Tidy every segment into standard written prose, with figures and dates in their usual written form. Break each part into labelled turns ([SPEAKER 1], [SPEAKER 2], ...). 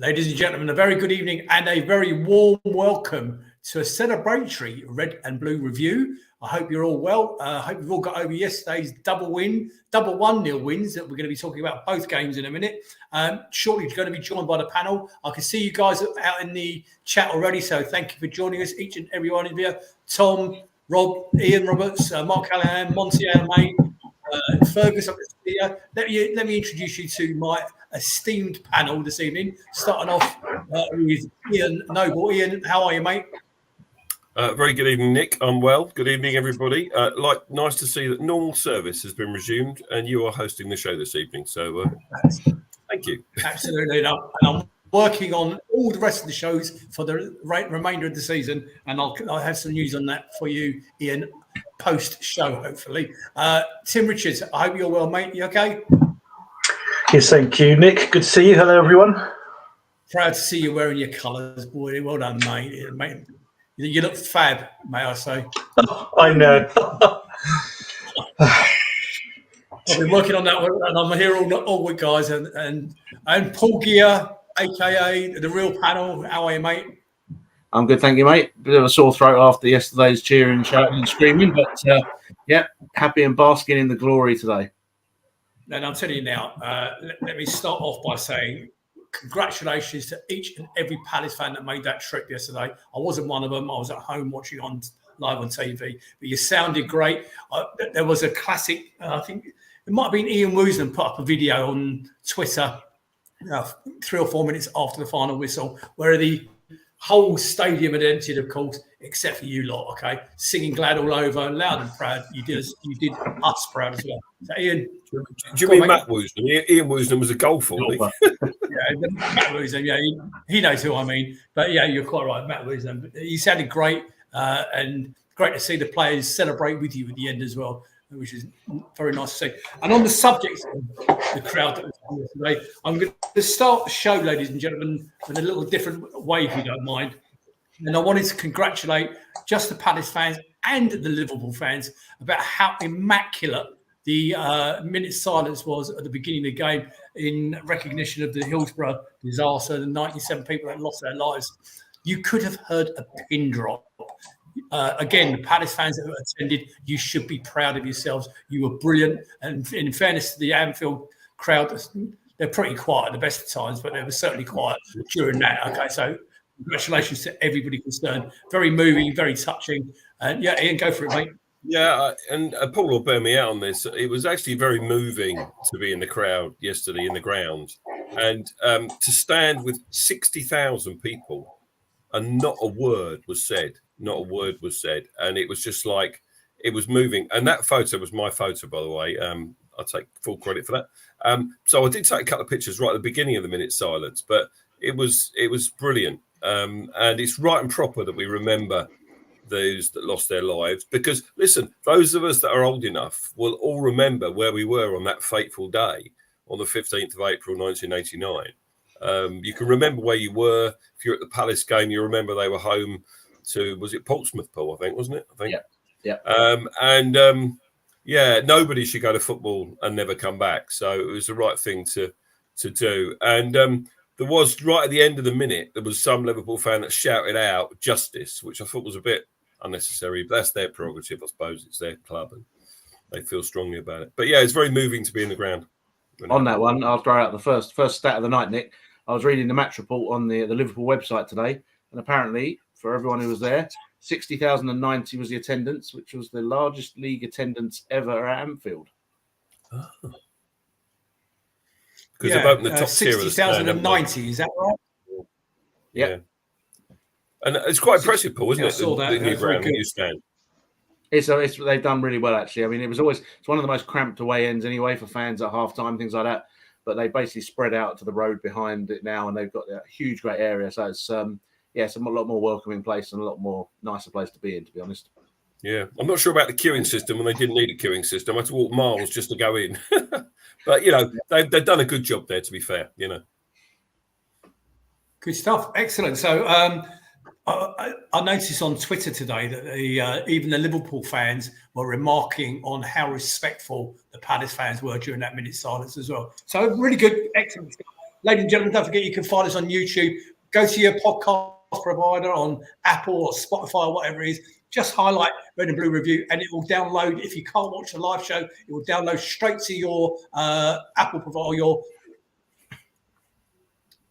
[SPEAKER 1] Ladies and gentlemen, a very good evening and a very warm welcome to a celebratory red and blue review. I hope you're all well. I hope you've all got over yesterday's double 1-0 wins that we're going to be talking about both games in a minute. Shortly, you're going to be joined by the panel. I can see you guys out in the chat already, so thank you for joining us, each and every one of you. Tom, Rob, Ian Roberts, Mark Callahan, Monty Almay, Fergus. Let me introduce you to my esteemed panel this evening, starting off with Ian Noble. Ian, how are you, mate?
[SPEAKER 2] Very good evening, Nick. I'm well. Good evening, everybody. Nice to see that normal service has been resumed and you are hosting the show this evening. So thank you.
[SPEAKER 1] Absolutely. And I'm working on all the rest of the shows for the remainder of the season, and I'll have some news on that for you, Ian, post-show, hopefully. Tim Richards, I hope you're well, mate. You okay?
[SPEAKER 3] Yes, thank you, Nick. Good to see you. Hello, everyone.
[SPEAKER 1] Proud to see you wearing your colours, boy. Well done, mate. You look fab, may I say.
[SPEAKER 3] I know.
[SPEAKER 1] I've been working on that one, and I'm here all week, guys. And Paul Gear, a.k.a. the real panel. How are you, mate?
[SPEAKER 4] I'm good, thank you, mate. Bit of a sore throat after yesterday's cheering, shouting and screaming, but happy and basking in the glory today.
[SPEAKER 1] And I'll tell you now, let me start off by saying congratulations to each and every Palace fan that made that trip yesterday. I wasn't one of them. I was at home watching live on TV. But you sounded great. There was a classic, I think it might have been Ian Woosnam put up a video on Twitter 3 or 4 minutes after the final whistle, where the whole stadium had emptied, of course, except for you lot, okay? Singing Glad all over, loud and proud. You did us proud as well. So, Ian.
[SPEAKER 2] Do you mean Matt Woosnam? Ian Woosnam was a goalful.
[SPEAKER 1] Matt Woosnam, he knows who I mean. But yeah, you're quite right, Matt Woosnam. He sounded great, and great to see the players celebrate with you at the end as well, which is very nice to see. And on the subject of the crowd that was here today, I'm going to start the show, ladies and gentlemen, in a little different way, if you don't mind. And I wanted to congratulate just the Palace fans and the Liverpool fans about how immaculate the minute silence was at the beginning of the game in recognition of the Hillsborough disaster, the 97 people that lost their lives. You could have heard a pin drop. Again, the Palace fans that attended, you should be proud of yourselves. You were brilliant. And in fairness to the Anfield crowd, they're pretty quiet at the best of times, but they were certainly quiet during that. Okay, so congratulations to everybody concerned. Very moving, very touching. And Ian, go for it, mate.
[SPEAKER 2] Yeah, and Paul will bear me out on this. It was actually very moving to be in the crowd yesterday in the ground and to stand with 60,000 people and not a word was said. Not a word was said. And it was just like, it was moving. And that photo was my photo, by the way. I take full credit for that. So I did take a couple of pictures right at the beginning of the minute silence, but it was brilliant. And it's right and proper that we remember those that lost their lives, because listen, those of us that are old enough will all remember where we were on that fateful day on the 15th of April 1989. You can remember where you were. If you're at the Palace game, you remember they were home to, was it Portsmouth, Paul, I think, wasn't it? I think.
[SPEAKER 4] Yeah.
[SPEAKER 2] Nobody should go to football and never come back, so it was the right thing to do. And there was, right at the end of the minute, there was some Liverpool fan that shouted out justice, which I thought was a bit unnecessary. But that's their prerogative, I suppose. It's their club and they feel strongly about it. But yeah, it's very moving to be in the ground.
[SPEAKER 4] On that one, I'll throw out the first stat of the night, Nick. I was reading the match report on the Liverpool website today, and apparently, for everyone who was there, 60,090 was the attendance, which was the largest league attendance ever at Anfield.
[SPEAKER 2] Oh. Because they've opened the top tier of the stand.
[SPEAKER 1] 60,090, is that right?
[SPEAKER 4] Yeah.
[SPEAKER 2] And it's quite impressive, Paul, isn't it?
[SPEAKER 1] I saw that.
[SPEAKER 2] The new ground, the new stand.
[SPEAKER 4] They've done really well, actually. I mean, it's one of the most cramped away ends anyway for fans at half time, things like that. But they basically spread out to the road behind it now, and they've got a huge, great area. So it's it's a lot more welcoming place and a lot more nicer place to be in, to be honest.
[SPEAKER 2] Yeah, I'm not sure about the queuing system, and they didn't need a queuing system. I had to walk miles just to go in. But, they've done a good job there, to be fair,
[SPEAKER 1] Good stuff. Excellent. So I noticed on Twitter today that even the Liverpool fans were remarking on how respectful the Palace fans were during that minute silence as well. So really good, excellent stuff. Ladies and gentlemen, don't forget you can find us on YouTube. Go to your podcast provider on Apple or Spotify or whatever it is. Just highlight Red and Blue Review and it will download. If you can't watch the live show, it will download straight to your Apple provider or your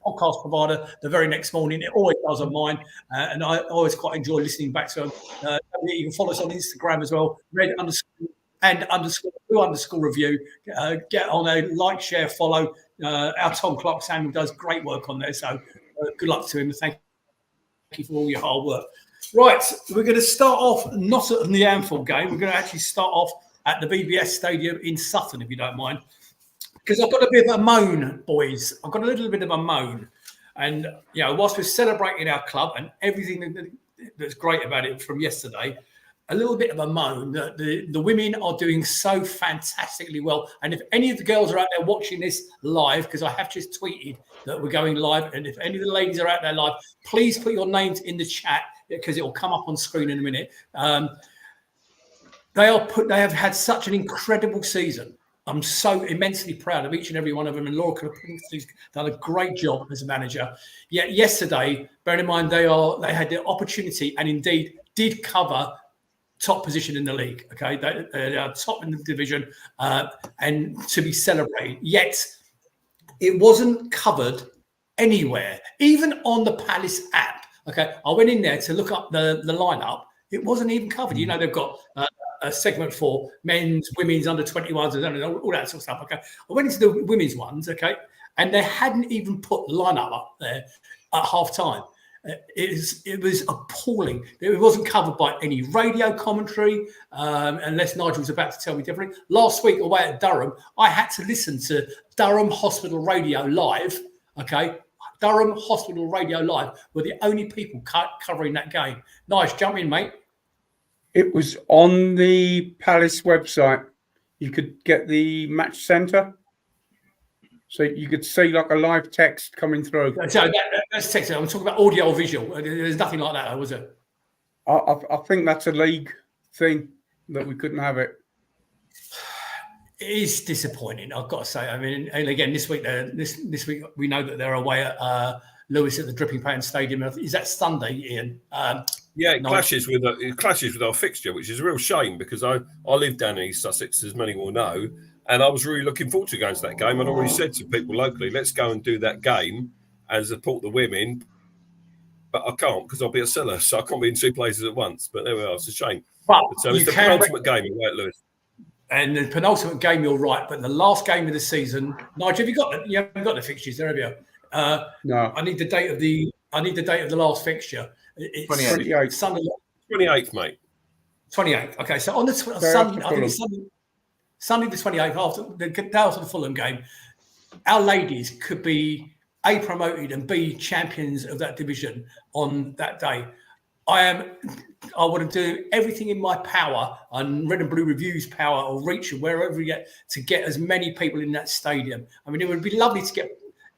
[SPEAKER 1] podcast provider the very next morning. It always does on mine, and I always quite enjoy listening back to them. You can follow us on Instagram as well, red_and_blue_review. Get on a like, share, follow. Our Tom Clark Samuel does great work on there, so good luck to him. Thank you for all your hard work. Right, we're going to start off not at the Anfield game. We're going to actually start off at the BBS Stadium in Sutton, if you don't mind. Because I've got a bit of a moan, boys. I've got a little bit of a moan. And, whilst we're celebrating our club and everything that's great about it from yesterday, a little bit of a moan that the women are doing so fantastically well. And if any of the girls are out there watching this live, because I have just tweeted that we're going live, and if any of the ladies are out there live, please put your names in the chat because it will come up on screen in a minute. They have had such an incredible season. I'm so immensely proud of each and every one of them. And Laura has done a great job as a manager. Yet yesterday, bearing in mind they had the opportunity and indeed did cover top position in the league. Okay, they are top in the division and to be celebrated. Yet it wasn't covered anywhere, even on the Palace app. Okay, I went in there to look up the lineup. It wasn't even covered. They've got a segment for men's, women's, under 21s, and all that sort of stuff. Okay, I went into the women's ones. Okay, and they hadn't even put the lineup up there at half time. It was appalling. It wasn't covered by any radio commentary, unless Nigel was about to tell me differently. Last week away at Durham, I had to listen to Durham Hospital Radio Live. Okay, Durham Hospital Radio Live were the only people covering that game. Nice, jump in, mate.
[SPEAKER 5] It was on the Palace website. You could get the match centre. So you could see like a live text coming through.
[SPEAKER 1] So that's text. I'm talking about audio or visual. There's nothing like that, was it?
[SPEAKER 5] I think that's a league thing that we couldn't have it.
[SPEAKER 1] It is disappointing, I've got to say. I mean, and again, this week we know that they're away at Lewis at the Dripping Pan Stadium. Is that Sunday, Ian?
[SPEAKER 2] It clashes with our fixture, which is a real shame because I live down in East Sussex, as many will know, and I was really looking forward to going to that game. I'd already said to people locally, let's go and do that game and support the women, but I can't because I'll be a seller, so I can't be in two places at once. But there we are. It's a shame.
[SPEAKER 1] But
[SPEAKER 2] so it's the penultimate game away at Lewis.
[SPEAKER 1] And the penultimate game, you're right, but the last game of the season, Nigel, you haven't got the fixtures there, have you?
[SPEAKER 5] No.
[SPEAKER 1] I need the date of the last fixture. It's
[SPEAKER 5] 28th.
[SPEAKER 1] Sunday.
[SPEAKER 2] 28th, mate.
[SPEAKER 1] 28th. Okay, so on the Sunday, I think it's Sunday the 28th, after the Fulham game, our ladies could be A, promoted and B, champions of that division on that day. I want to do everything in my power and Red and Blue Review's power or reach wherever we get to get as many people in that stadium. I mean, it would be lovely to get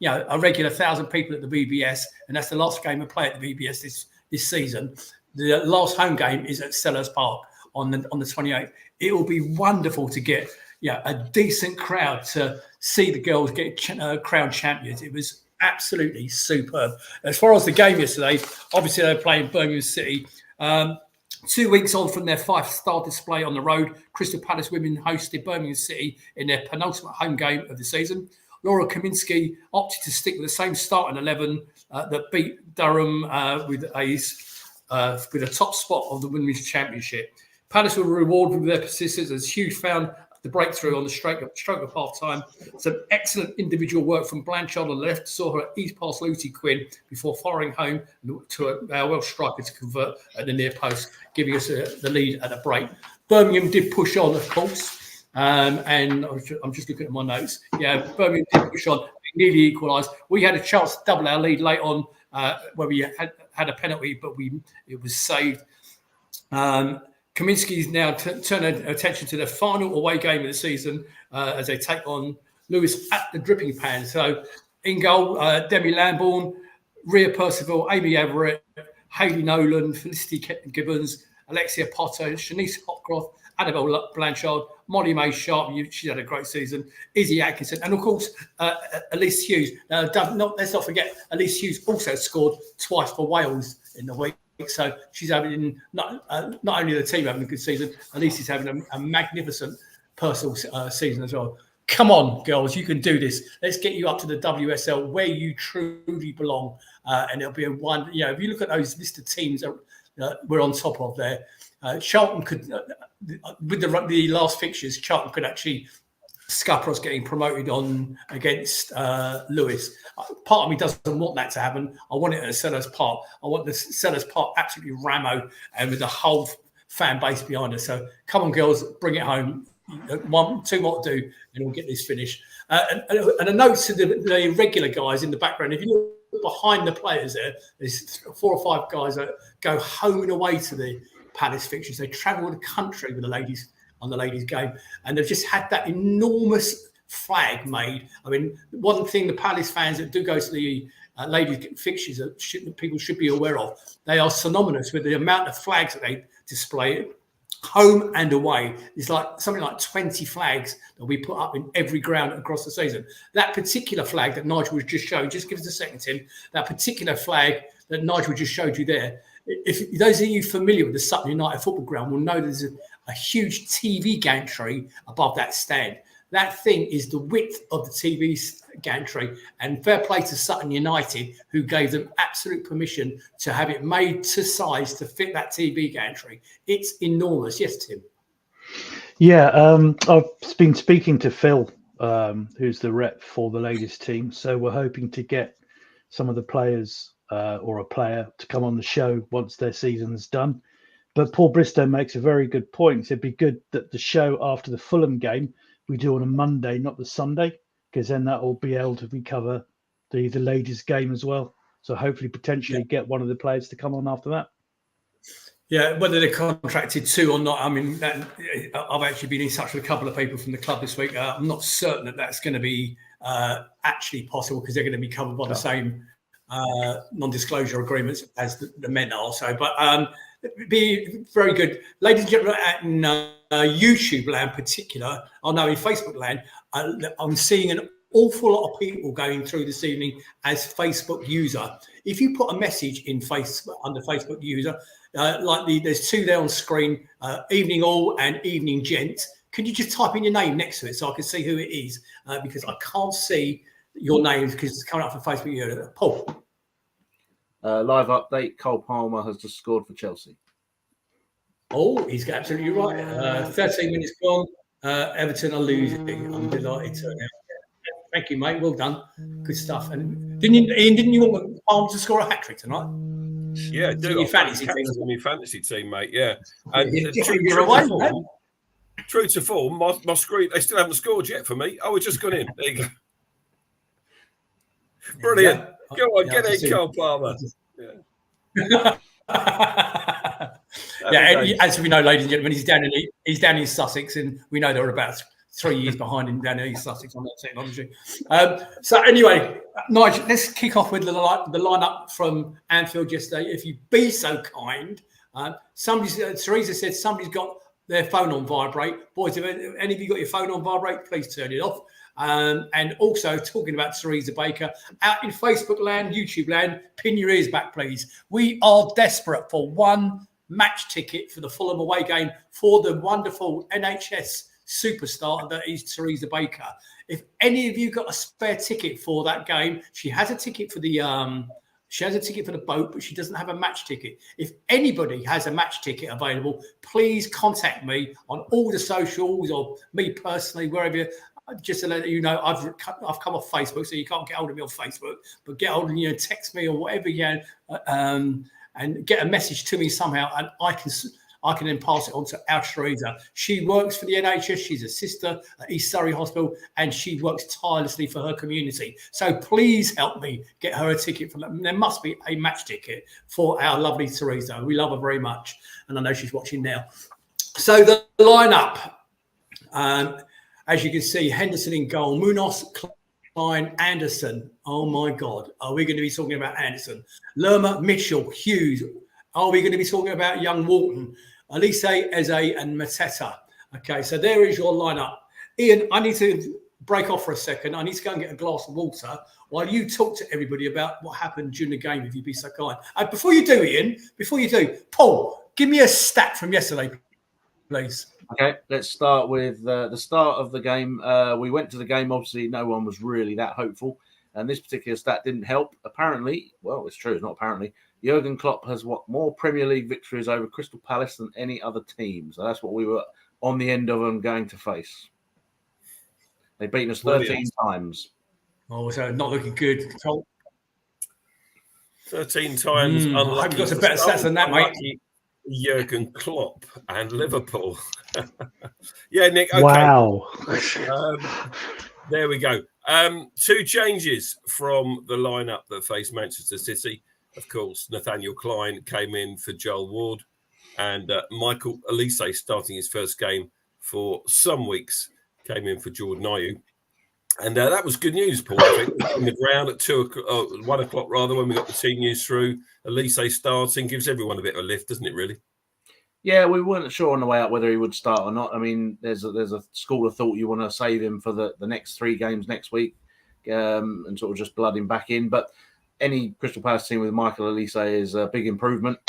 [SPEAKER 1] a regular 1,000 people at the BBS, and that's the last game we play at the BBS this season. The last home game is at Sellers Park on the 28th. It will be wonderful to get a decent crowd to see the girls get crowned champions. It was absolutely superb. As far as the game yesterday, obviously they were playing Birmingham City. 2 weeks on from their 5-star display on the road, Crystal Palace women hosted Birmingham City in their penultimate home game of the season. Laura Kaminsky opted to stick with the same starting 11 that beat Durham with a top spot of the Women's Championship. Palace were rewarded with their persistence as Hughes found the breakthrough on the stroke of half-time. Some excellent individual work from Blanchard on the left saw her ease past Lucy Quinn before firing home to a Welsh striker to convert at the near post, giving us the lead at a break. Birmingham did push on, of course. And I'm just looking at my notes. Yeah, Birmingham did push on, nearly equalised. We had a chance to double our lead late on where we had a penalty, but it was saved. Kaminsky's now turned attention to the final away game of the season as they take on Lewis at the Dripping Pan. So in goal, Demi Lambourne, Rhea Percival, Amy Everett, Hayley Nolan, Felicity Gibbons, Alexia Potter, Shanice Hopcroft, Annabelle Blanchard, Molly May Sharp, she's had a great season, Izzy Atkinson, and of course, Elise Hughes. Let's not forget, Elise Hughes also scored twice for Wales in the week. So she's having not only the team having a good season, Elise is having a magnificent personal season as well. Come on, girls, you can do this. Let's get you up to the WSL where you truly belong, and it'll be a one. If you look at those list of teams that we're on top of there, Charlton could, with the last fixtures, Charlton could actually scupper us getting promoted on against Lewis. Part of me doesn't want that to happen. I want it at Sellers Park. I want the Sellers Park absolutely ramo and with the whole fan base behind us. So come on, girls, bring it home. 1, 2 more to do, and we'll get this finished. And a note to the regular guys in the background. If you look behind the players there's 4 or 5 guys that go home and away to the Palace fixtures. They travel the country with the ladies on the ladies' game, and they've just had that enormous flag made. I mean, one thing the Palace fans that do go to the ladies' fixtures that people should be aware of, they are synonymous with the amount of flags that they display home and away. It's like something like 20 flags that we put up in every ground across the season. That particular flag that Nigel was just showing, just give us a second, Tim, that particular flag that Nigel just showed you there, if those of you familiar with the Sutton United football ground will know there's a huge TV gantry above that stand. That thing is the width of the TV gantry, and fair play to Sutton United, who gave them absolute permission to have it made to size to fit that TV gantry. It's enormous. Yes, Tim?
[SPEAKER 3] Yeah, I've been speaking to Phil, who's the rep for the ladies team. So we're hoping to get some of the players or a player to come on the show once their season's done. But Paul Bristow makes a very good point. It'd be good that the show after the Fulham game we do on a Monday, not the Sunday, because then that will be able to cover the ladies' game as well. So hopefully, potentially get one of the players to come on after that.
[SPEAKER 1] Yeah, whether they're contracted to or not. I mean, I've actually been in touch with a couple of people from the club this week. I'm not certain that that's going to be actually possible because they're going to be covered by the same non-disclosure agreements as the men are. So, but it'd be very good. Ladies and gentlemen, in YouTube land particular, in Facebook land, I'm seeing an awful lot of people going through this evening as Facebook user. If you put a message in Facebook under Facebook user, there's 2 there on screen, evening all and evening gent. Could you just type in your name next to it so I can see who it is? Because I can't see your name because it's coming up for Facebook user. Paul.
[SPEAKER 4] Live update, Cole Palmer has just scored for Chelsea.
[SPEAKER 1] Oh, he's absolutely right. 13 minutes gone. Everton are losing. I'm delighted to announce. Thank you, mate. Well done. Good stuff. And didn't you want Palmer to score a hat trick tonight?
[SPEAKER 2] Yeah, do.
[SPEAKER 1] Your fantasy team.
[SPEAKER 2] My fantasy team, mate. Yeah. And true to form, my screen, they still haven't scored yet for me. Oh, it's just gone in. There you go. Brilliant. Yeah. Go on, get in, Cole Palmer.
[SPEAKER 1] Yeah, as we know, ladies and gentlemen, he's down in Sussex, and we know they're about 3 years behind him down in East Sussex on that technology. So anyway, Nigel, let's kick off with the lineup from Anfield yesterday. If you be so kind, Teresa said somebody's got their phone on vibrate. Boys, if any of you got your phone on vibrate, please turn it off. And also talking about Teresa Baker out in Facebook land, YouTube land, pin your ears back, please. We are desperate for one match ticket for the Fulham away game for the wonderful NHS superstar that is Teresa Baker. If any of you got a spare ticket for that game, she has a ticket for the boat, but she doesn't have a match ticket. If anybody has a match ticket available, please contact me on all the socials or me personally, wherever. Just to let you know, I've come off Facebook, so you can't get hold of me on Facebook, but get hold of me and text me or whatever you can, and get a message to me somehow, and I can then pass it on to our Teresa. She works for the NHS. She's a sister at East Surrey Hospital, and she works tirelessly for her community. So please help me get her a ticket. There must be a match ticket for our lovely Teresa. We love her very much, and I know she's watching now. So the lineup. As you can see, Henderson in goal, Munoz, Klein, Anderson. Oh, my God. Are we going to be talking about Anderson? Lerma, Mitchell, Hughes. Are we going to be talking about young Walton? Elise, Eze and Mateta. Okay, so there is your lineup. Ian, I need to break off for a second. I need to go and get a glass of water while you talk to everybody about what happened during the game, if you'd be so kind. And before you do, Ian, Paul, give me a stat from yesterday, please.
[SPEAKER 4] Okay, let's start with the start of the game. We went to the game. Obviously, no one was really that hopeful. And this particular stat didn't help. Apparently, well, it's true, it's not apparently, Jurgen Klopp has more Premier League victories over Crystal Palace than any other team. So that's what we were on the end of them going to face. They've beaten us 13 times.
[SPEAKER 1] Oh, so not looking good.
[SPEAKER 2] 13 times.
[SPEAKER 1] I hope you got some better stats than that, mate.
[SPEAKER 2] Jurgen Klopp and Liverpool. Yeah, Nick. Okay.
[SPEAKER 3] Wow.
[SPEAKER 2] There we go. 2 changes from the lineup that faced Manchester City. Of course, Nathaniel Klein came in for Joel Ward, and Michael Elise, starting his first game for some weeks, came in for Jordan Ayew. And that was good news, Paul. I think in the ground at 1 o'clock rather, when we got the team news through. Elise starting gives everyone a bit of a lift, doesn't it? Really?
[SPEAKER 4] Yeah, we weren't sure on the way out whether he would start or not. I mean, there's a school of thought you want to save him for the next 3 games next week, and sort of just blood him back in. But any Crystal Palace team with Michael Elise is a big improvement.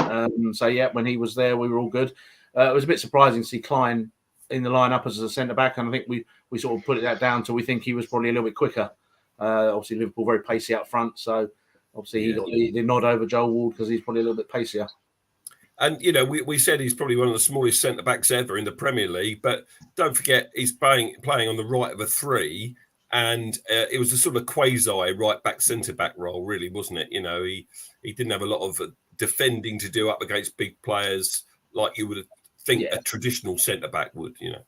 [SPEAKER 4] So yeah, when he was there, we were all good. It was a bit surprising to see Klein in the lineup as a centre back, and I think we sort of put that down to we think he was probably a little bit quicker. Obviously, Liverpool very pacey up front, so obviously he got the nod over Joel Ward because he's probably a little bit pacier.
[SPEAKER 2] And, you know, we said he's probably one of the smallest centre-backs ever in the Premier League, but don't forget he's playing on the right of a 3, and it was a sort of quasi right-back centre-back role, really, wasn't it? You know, he didn't have a lot of defending to do up against big players like you would think a traditional centre-back would, you know.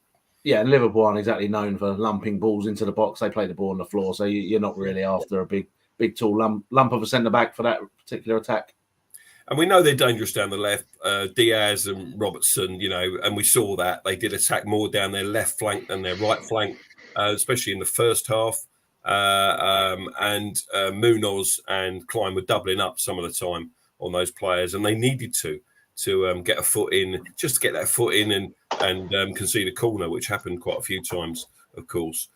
[SPEAKER 4] Yeah, and Liverpool aren't exactly known for lumping balls into the box. They play the ball on the floor, so you're not really after a big, tall lump of a centre-back for that particular attack.
[SPEAKER 2] And we know they're dangerous down the left, Diaz and Robertson, you know, and we saw that. They did attack more down their left flank than their right flank, especially in the first half. And Munoz and Klein were doubling up some of the time on those players, and they needed to get a foot in, just to get that foot in and concede a corner, which happened quite a few times, of course.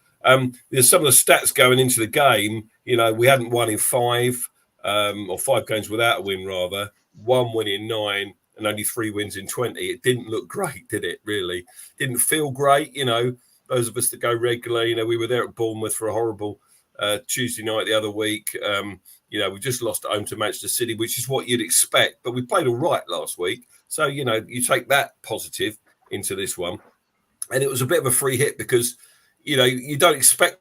[SPEAKER 2] There's some of the stats going into the game. You know, we hadn't won in 5, or 5 games without a win, rather. 1 win in 9 and only 3 wins in 20. It didn't look great, did it, really? Didn't feel great, you know. Those of us that go regularly, you know, we were there at Bournemouth for a horrible Tuesday night the other week. You know, we just lost at home to Manchester City, which is what you'd expect. But we played all right last week. So, you know, you take that positive into this one. And it was a bit of a free hit because, you know, you don't expect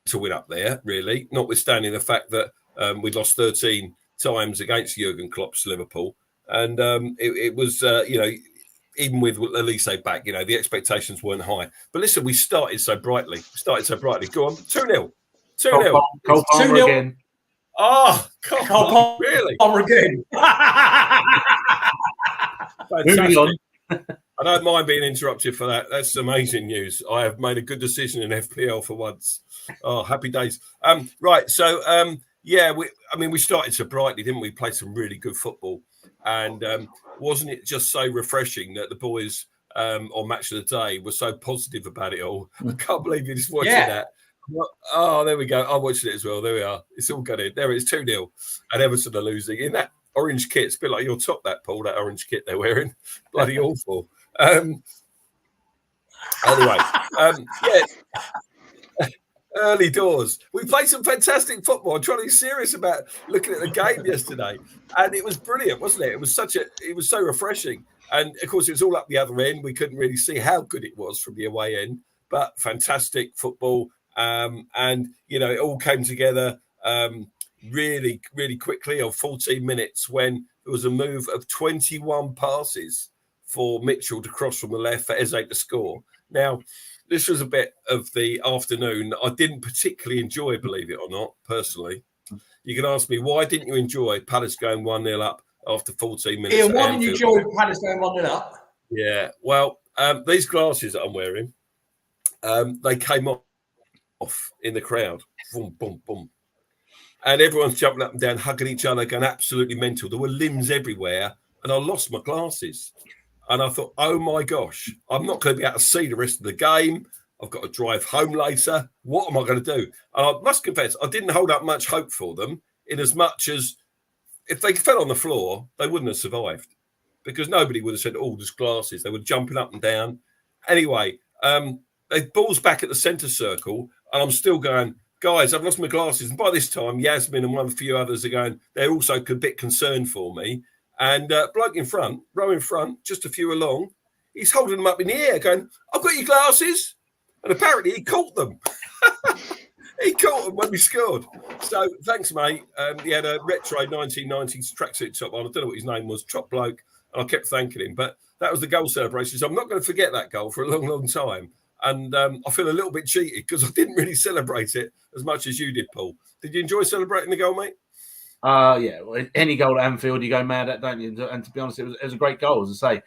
[SPEAKER 2] to win up there, really, notwithstanding the fact that we'd lost 13 times against Jurgen Klopp's Liverpool. And it was, you know, even with Elise back, you know, the expectations weren't high. But listen, we started so brightly. Go on, 2-0. 2-0.
[SPEAKER 4] Cole Palmer again.
[SPEAKER 2] Oh, Cole, really?
[SPEAKER 1] Palmer again.
[SPEAKER 2] Fantastic. I don't mind being interrupted for that. That's amazing news. I have made a good decision in FPL for once. Oh, happy days. Right, so yeah, we started so brightly, didn't we? Played some really good football, and wasn't it just so refreshing that the boys on Match of the Day were so positive about it all? I can't believe you're just watching that. Oh, there we go. I'm watching it as well. There we are. It's all good. There it is, 2-0, and Everton are losing in that orange kit. It's a bit like your top, that Paul, that orange kit they're wearing. Bloody awful. Anyway, yeah. Early doors. We played some fantastic football. I'm trying to be serious about looking at the game yesterday, and it was brilliant, wasn't it? It was so refreshing, and of course it was all up the other end. We couldn't really see how good it was from the away end, but fantastic football. And you know, it all came together really, really quickly on 14 minutes when there was a move of 21 passes for Mitchell to cross from the left for Eze to score. Now, this was a bit of the afternoon I didn't particularly enjoy, believe it or not, personally. You can ask me, why didn't you enjoy Palace going 1-0 up after 14 minutes?
[SPEAKER 1] Ian, why didn't you enjoy Palace going 1-0 up?
[SPEAKER 2] Yeah, well, these glasses that I'm wearing, they came off in the crowd. Boom, boom, boom. And everyone's jumping up and down, hugging each other, going absolutely mental. There were limbs everywhere, and I lost my glasses. And I thought, oh my gosh, I'm not going to be able to see the rest of the game. I've got to drive home later. What am I going to do? And I must confess, I didn't hold up much hope for them, in as much as if they fell on the floor, they wouldn't have survived, because nobody would have said, oh, there's glasses. They were jumping up and down. Anyway, they balls back at the centre circle, and I'm still going, guys, I've lost my glasses. And by this time, Yasmin and one of a few others are going, they're also a bit concerned for me. And bloke in front, row in front, just a few along, he's holding them up in the air going, I've got your glasses. And apparently he caught them. He caught them when we scored. So thanks, mate. He had a retro 1990s tracksuit top on. I don't know what his name was, top bloke. And I kept thanking him. But that was the goal celebration. So I'm not going to forget that goal for a long, long time. And I feel a little bit cheated because I didn't really celebrate it as much as you did, Paul. Did you enjoy celebrating the goal, mate?
[SPEAKER 4] Yeah. Well, any goal at Anfield, you go mad at, don't you? And to be honest, it was a great goal, as I say.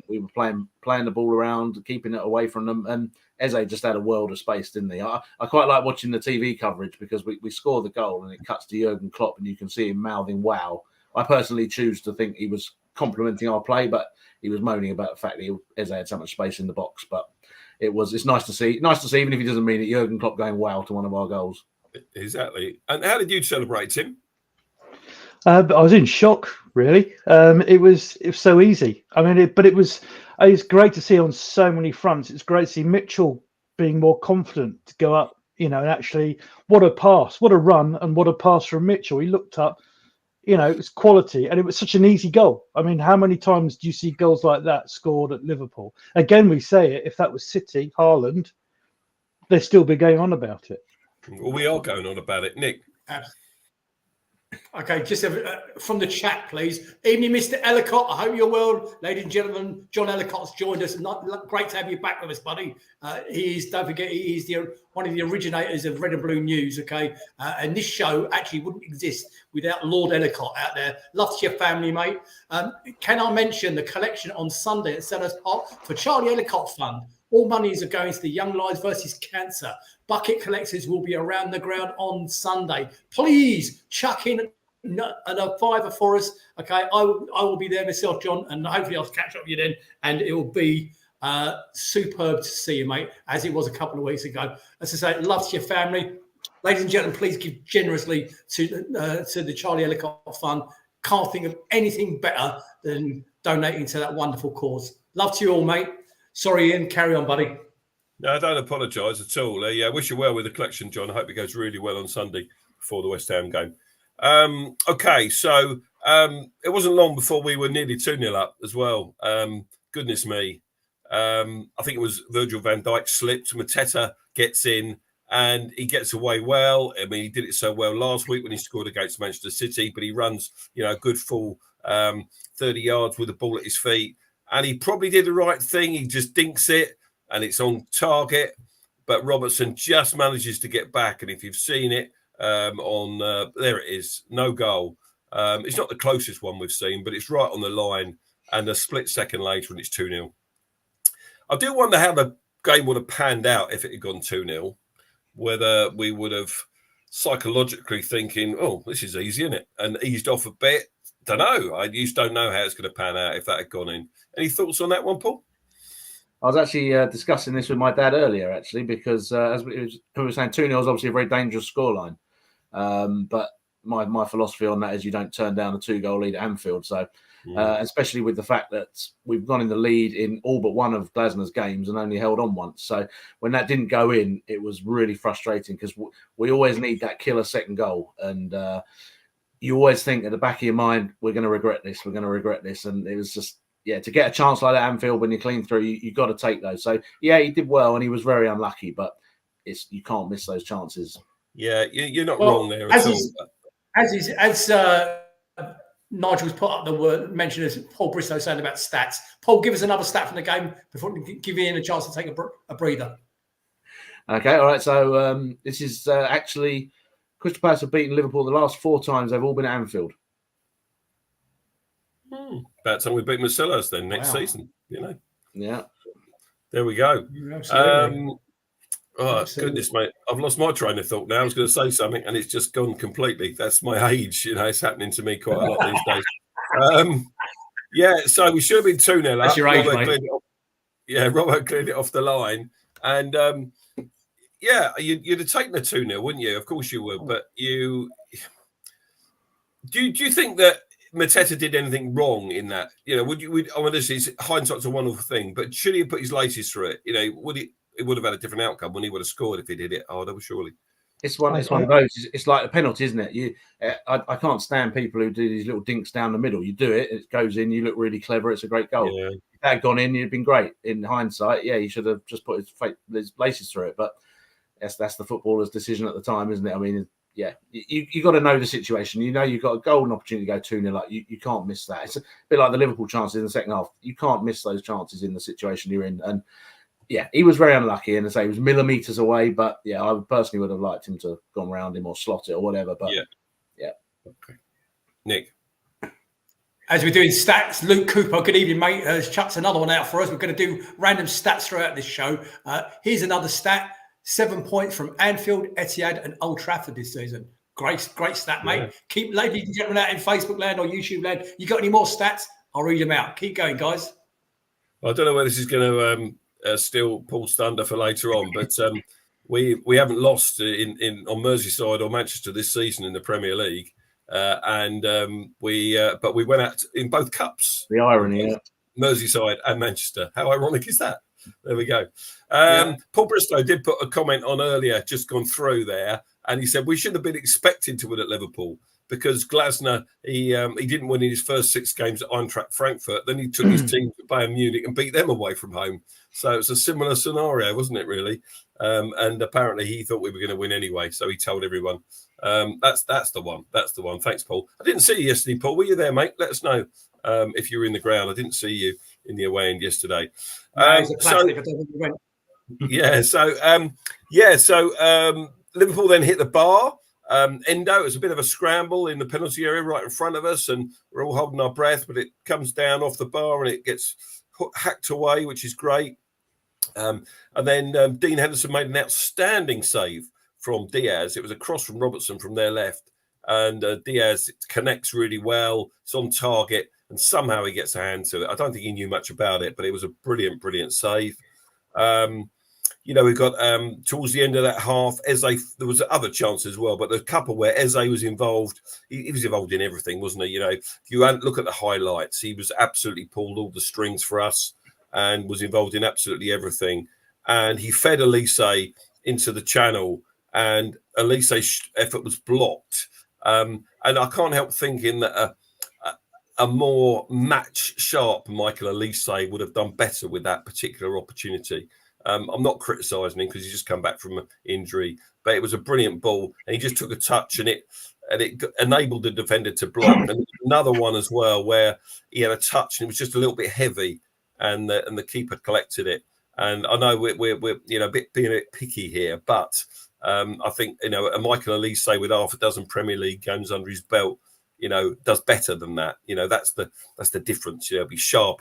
[SPEAKER 4] We were playing the ball around, keeping it away from them. And Eze just had a world of space, didn't he? I quite like watching the TV coverage because we score the goal and it cuts to Jurgen Klopp and you can see him mouthing "wow." I personally choose to think he was complimenting our play, but he was moaning about the fact that Eze had so much space in the box. But it's nice to see. Nice to see, even if he doesn't mean it, Jurgen Klopp going "wow" to one of our goals.
[SPEAKER 2] Exactly. And how did you celebrate, Tim?
[SPEAKER 3] But I was in shock, really. It was so easy. I mean, it's great to see on so many fronts. It's great to see Mitchell being more confident to go up, and actually, what a pass, what a run, and what a pass from Mitchell. He looked up, it was quality, and it was such an easy goal. I mean, how many times do you see goals like that scored at Liverpool? Again, we say it, if that was City, Haaland, they'd still be going on about it.
[SPEAKER 2] Well, we are going on about it, Nick.
[SPEAKER 1] Okay, just from the chat, please. Evening, Mr. Ellicott. I hope you're well, ladies and gentlemen. John Ellicott's joined us. Great to have you back with us, buddy. Don't forget, he is one of the originators of Red and Blue News, okay? And this show actually wouldn't exist without Lord Ellicott out there. Love to your family, mate. Can I mention the collection on Sunday at Sellers Park for Charlie Ellicott Fund? All monies are going to the Young Lives versus Cancer. Bucket collectors will be around the ground on Sunday. Please chuck in a fiver for us. Okay, I will be there myself, John, and hopefully I'll catch up with you then. And it will be superb to see you, mate, as it was a couple of weeks ago. As I say, love to your family. Ladies and gentlemen, please give generously to the Charlie Ellicott Fund. Can't think of anything better than donating to that wonderful cause. Love to you all, mate. Sorry, Ian. Carry on, buddy.
[SPEAKER 2] No, I don't apologise at all. I wish you well with the collection, John. I hope it goes really well on Sunday before the West Ham game. Okay, so it wasn't long before we were nearly 2-0 up as well. Goodness me. I think it was Virgil van Dijk slipped. Mateta gets in and he gets away well. I mean, he did it so well last week when he scored against Manchester City, but he runs, a good full 30 yards with the ball at his feet. And he probably did the right thing. He just dinks it and it's on target. But Robertson just manages to get back. And if you've seen it there it is, no goal. It's not the closest one we've seen, but it's right on the line. And a split second later and it's 2-0. I do wonder how the game would have panned out if it had gone 2-0. Whether we would have psychologically thinking, oh, this is easy, isn't it? And eased off a bit. Don't know. I just don't know how it's going to pan out if that had gone in. Any thoughts on that one, Paul?
[SPEAKER 4] I was actually discussing this with my dad earlier, actually, because as we were saying, 2-0 is obviously a very dangerous scoreline. But my philosophy on that is you don't turn down a 2-goal lead at Anfield. So, especially with the fact that we've gone in the lead in all but one of Glasner's games and only held on once. So when that didn't go in, it was really frustrating because we always need that killer second goal. And you always think at the back of your mind, we're going to regret this. We're going to regret this. And it was just, to get a chance like that at Anfield when you're clean through, you got to take those. So, he did well and he was very unlucky, but you can't miss those chances.
[SPEAKER 2] Yeah, you're not wrong there at all.
[SPEAKER 1] As Nigel's put up the word, mentioned as Paul Bristow saying about stats. Paul, give us another stat from the game before we give Ian a chance to take a breather.
[SPEAKER 4] Okay, all right. So this is actually Crystal Palace have beaten Liverpool the last 4 times. They've all been at Anfield.
[SPEAKER 2] About time we beat Marcellus then next season,
[SPEAKER 4] Yeah.
[SPEAKER 2] There we go. Oh, goodness, mate. I've lost my train of thought now. I was going to say something and it's just gone completely. That's my age. It's happening to me quite a lot these days. Yeah, so we should have been 2-0 up.
[SPEAKER 1] That's your age, mate.
[SPEAKER 2] Robert cleared it off the line. And yeah, you'd have taken the 2-0, wouldn't you? Of course you would. But do you think that Mateta did anything wrong in that? You know, hindsight's a wonderful thing, but should he have put his laces through it? You know, it would have had a different outcome when he would have scored if he did it harder, surely.
[SPEAKER 4] It's one of those. It's like a penalty, isn't it? I can't stand people who do these little dinks down the middle. You do it, it goes in. You look really clever. It's a great goal. Yeah. If that had gone in, you'd been great. In hindsight, yeah, he should have just put his laces through it. But that's the footballer's decision at the time, isn't it? I mean, yeah, you got to know the situation. You know, you've got a golden opportunity to go 2-0 up. You can't miss that. It's a bit like the Liverpool chances in the second half. You can't miss those chances in the situation you're in. And yeah, he was very unlucky, and I say he was millimeters away. But yeah, I personally would have liked him to have gone round him or slot it or whatever. But yeah.
[SPEAKER 2] Okay. Nick,
[SPEAKER 1] as we're doing stats, Luke Cooper, good evening, mate, has chucked another one out for us. We're going to do random stats throughout this show. Here's another stat: 7 points from Anfield, Etihad, and Old Trafford this season. Great stat, mate.
[SPEAKER 2] Yeah.
[SPEAKER 1] Keep, ladies and gentlemen, out in Facebook land or YouTube land. You got any more stats? I'll read them out. Keep going, guys.
[SPEAKER 2] I don't know whether this is going to still Paul's thunder for later on, but we haven't lost in on Merseyside or Manchester this season in the Premier League, but we went out in both cups.
[SPEAKER 4] The irony,
[SPEAKER 2] Merseyside and Manchester. How ironic is that? There we go. Paul Bristow did put a comment on earlier, just gone through there, and he said we should have been expected to win at Liverpool because Glasner he didn't win in his first 6 games at Eintracht Frankfurt. Then he took his team to Bayern Munich and beat them away from home. So it's a similar scenario, wasn't it, really? And apparently he thought we were going to win anyway, so he told everyone. That's the one. That's the one. Thanks, Paul. I didn't see you yesterday, Paul. Were you there, mate? Let us know if you were in the ground. I didn't see you in the away end yesterday. So Liverpool then hit the bar. Endo, it was a bit of a scramble in the penalty area right in front of us, and we're all holding our breath, but it comes down off the bar and it gets hacked away, which is great. And then Dean Henderson made an outstanding save from Diaz. It was a cross from Robertson from their left, and Diaz connects really well. It's on target, and somehow he gets a hand to it. I don't think he knew much about it, but it was a brilliant, brilliant save. We've got towards the end of that half, Eze, there was other chances as well, but the couple where Eze was involved, he was involved in everything, wasn't he? You know, if you look at the highlights, he was absolutely pulled all the strings for us and was involved in absolutely everything. And he fed Elise into the channel, and Elise's effort was blocked. And I can't help thinking that a more match-sharp Michael Elise would have done better with that particular opportunity. I'm not criticising him because he's just come back from an injury, but it was a brilliant ball, and he just took a touch, and it enabled the defender to block. And another one as well where he had a touch, and it was just a little bit heavy, and the keeper collected it. And I know we're being a bit picky here, but I think a Michael Elise with half a dozen Premier League games under his belt, does better than that. That's the difference. Be sharp.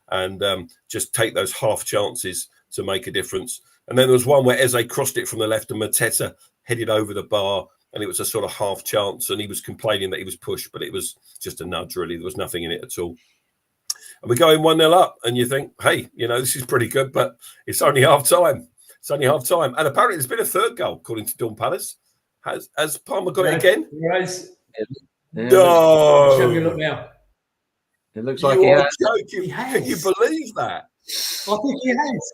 [SPEAKER 2] And just take those half chances to make a difference. And then there was one where Eze crossed it from the left and Mateta headed over the bar, and it was a sort of half chance, and he was complaining that he was pushed, but it was just a nudge, really. There was nothing in it at all. And we're going 1-0 up, and you think, hey, this is pretty good, but it's only half time. It's only half time. And apparently there's been a third goal, according to Dawn Palace. Has Palmer got it again?
[SPEAKER 1] Yes.
[SPEAKER 2] No.
[SPEAKER 1] Show me a look now.
[SPEAKER 4] It looks like he has.
[SPEAKER 2] Joking. He has. Can you believe that?
[SPEAKER 1] I think he has.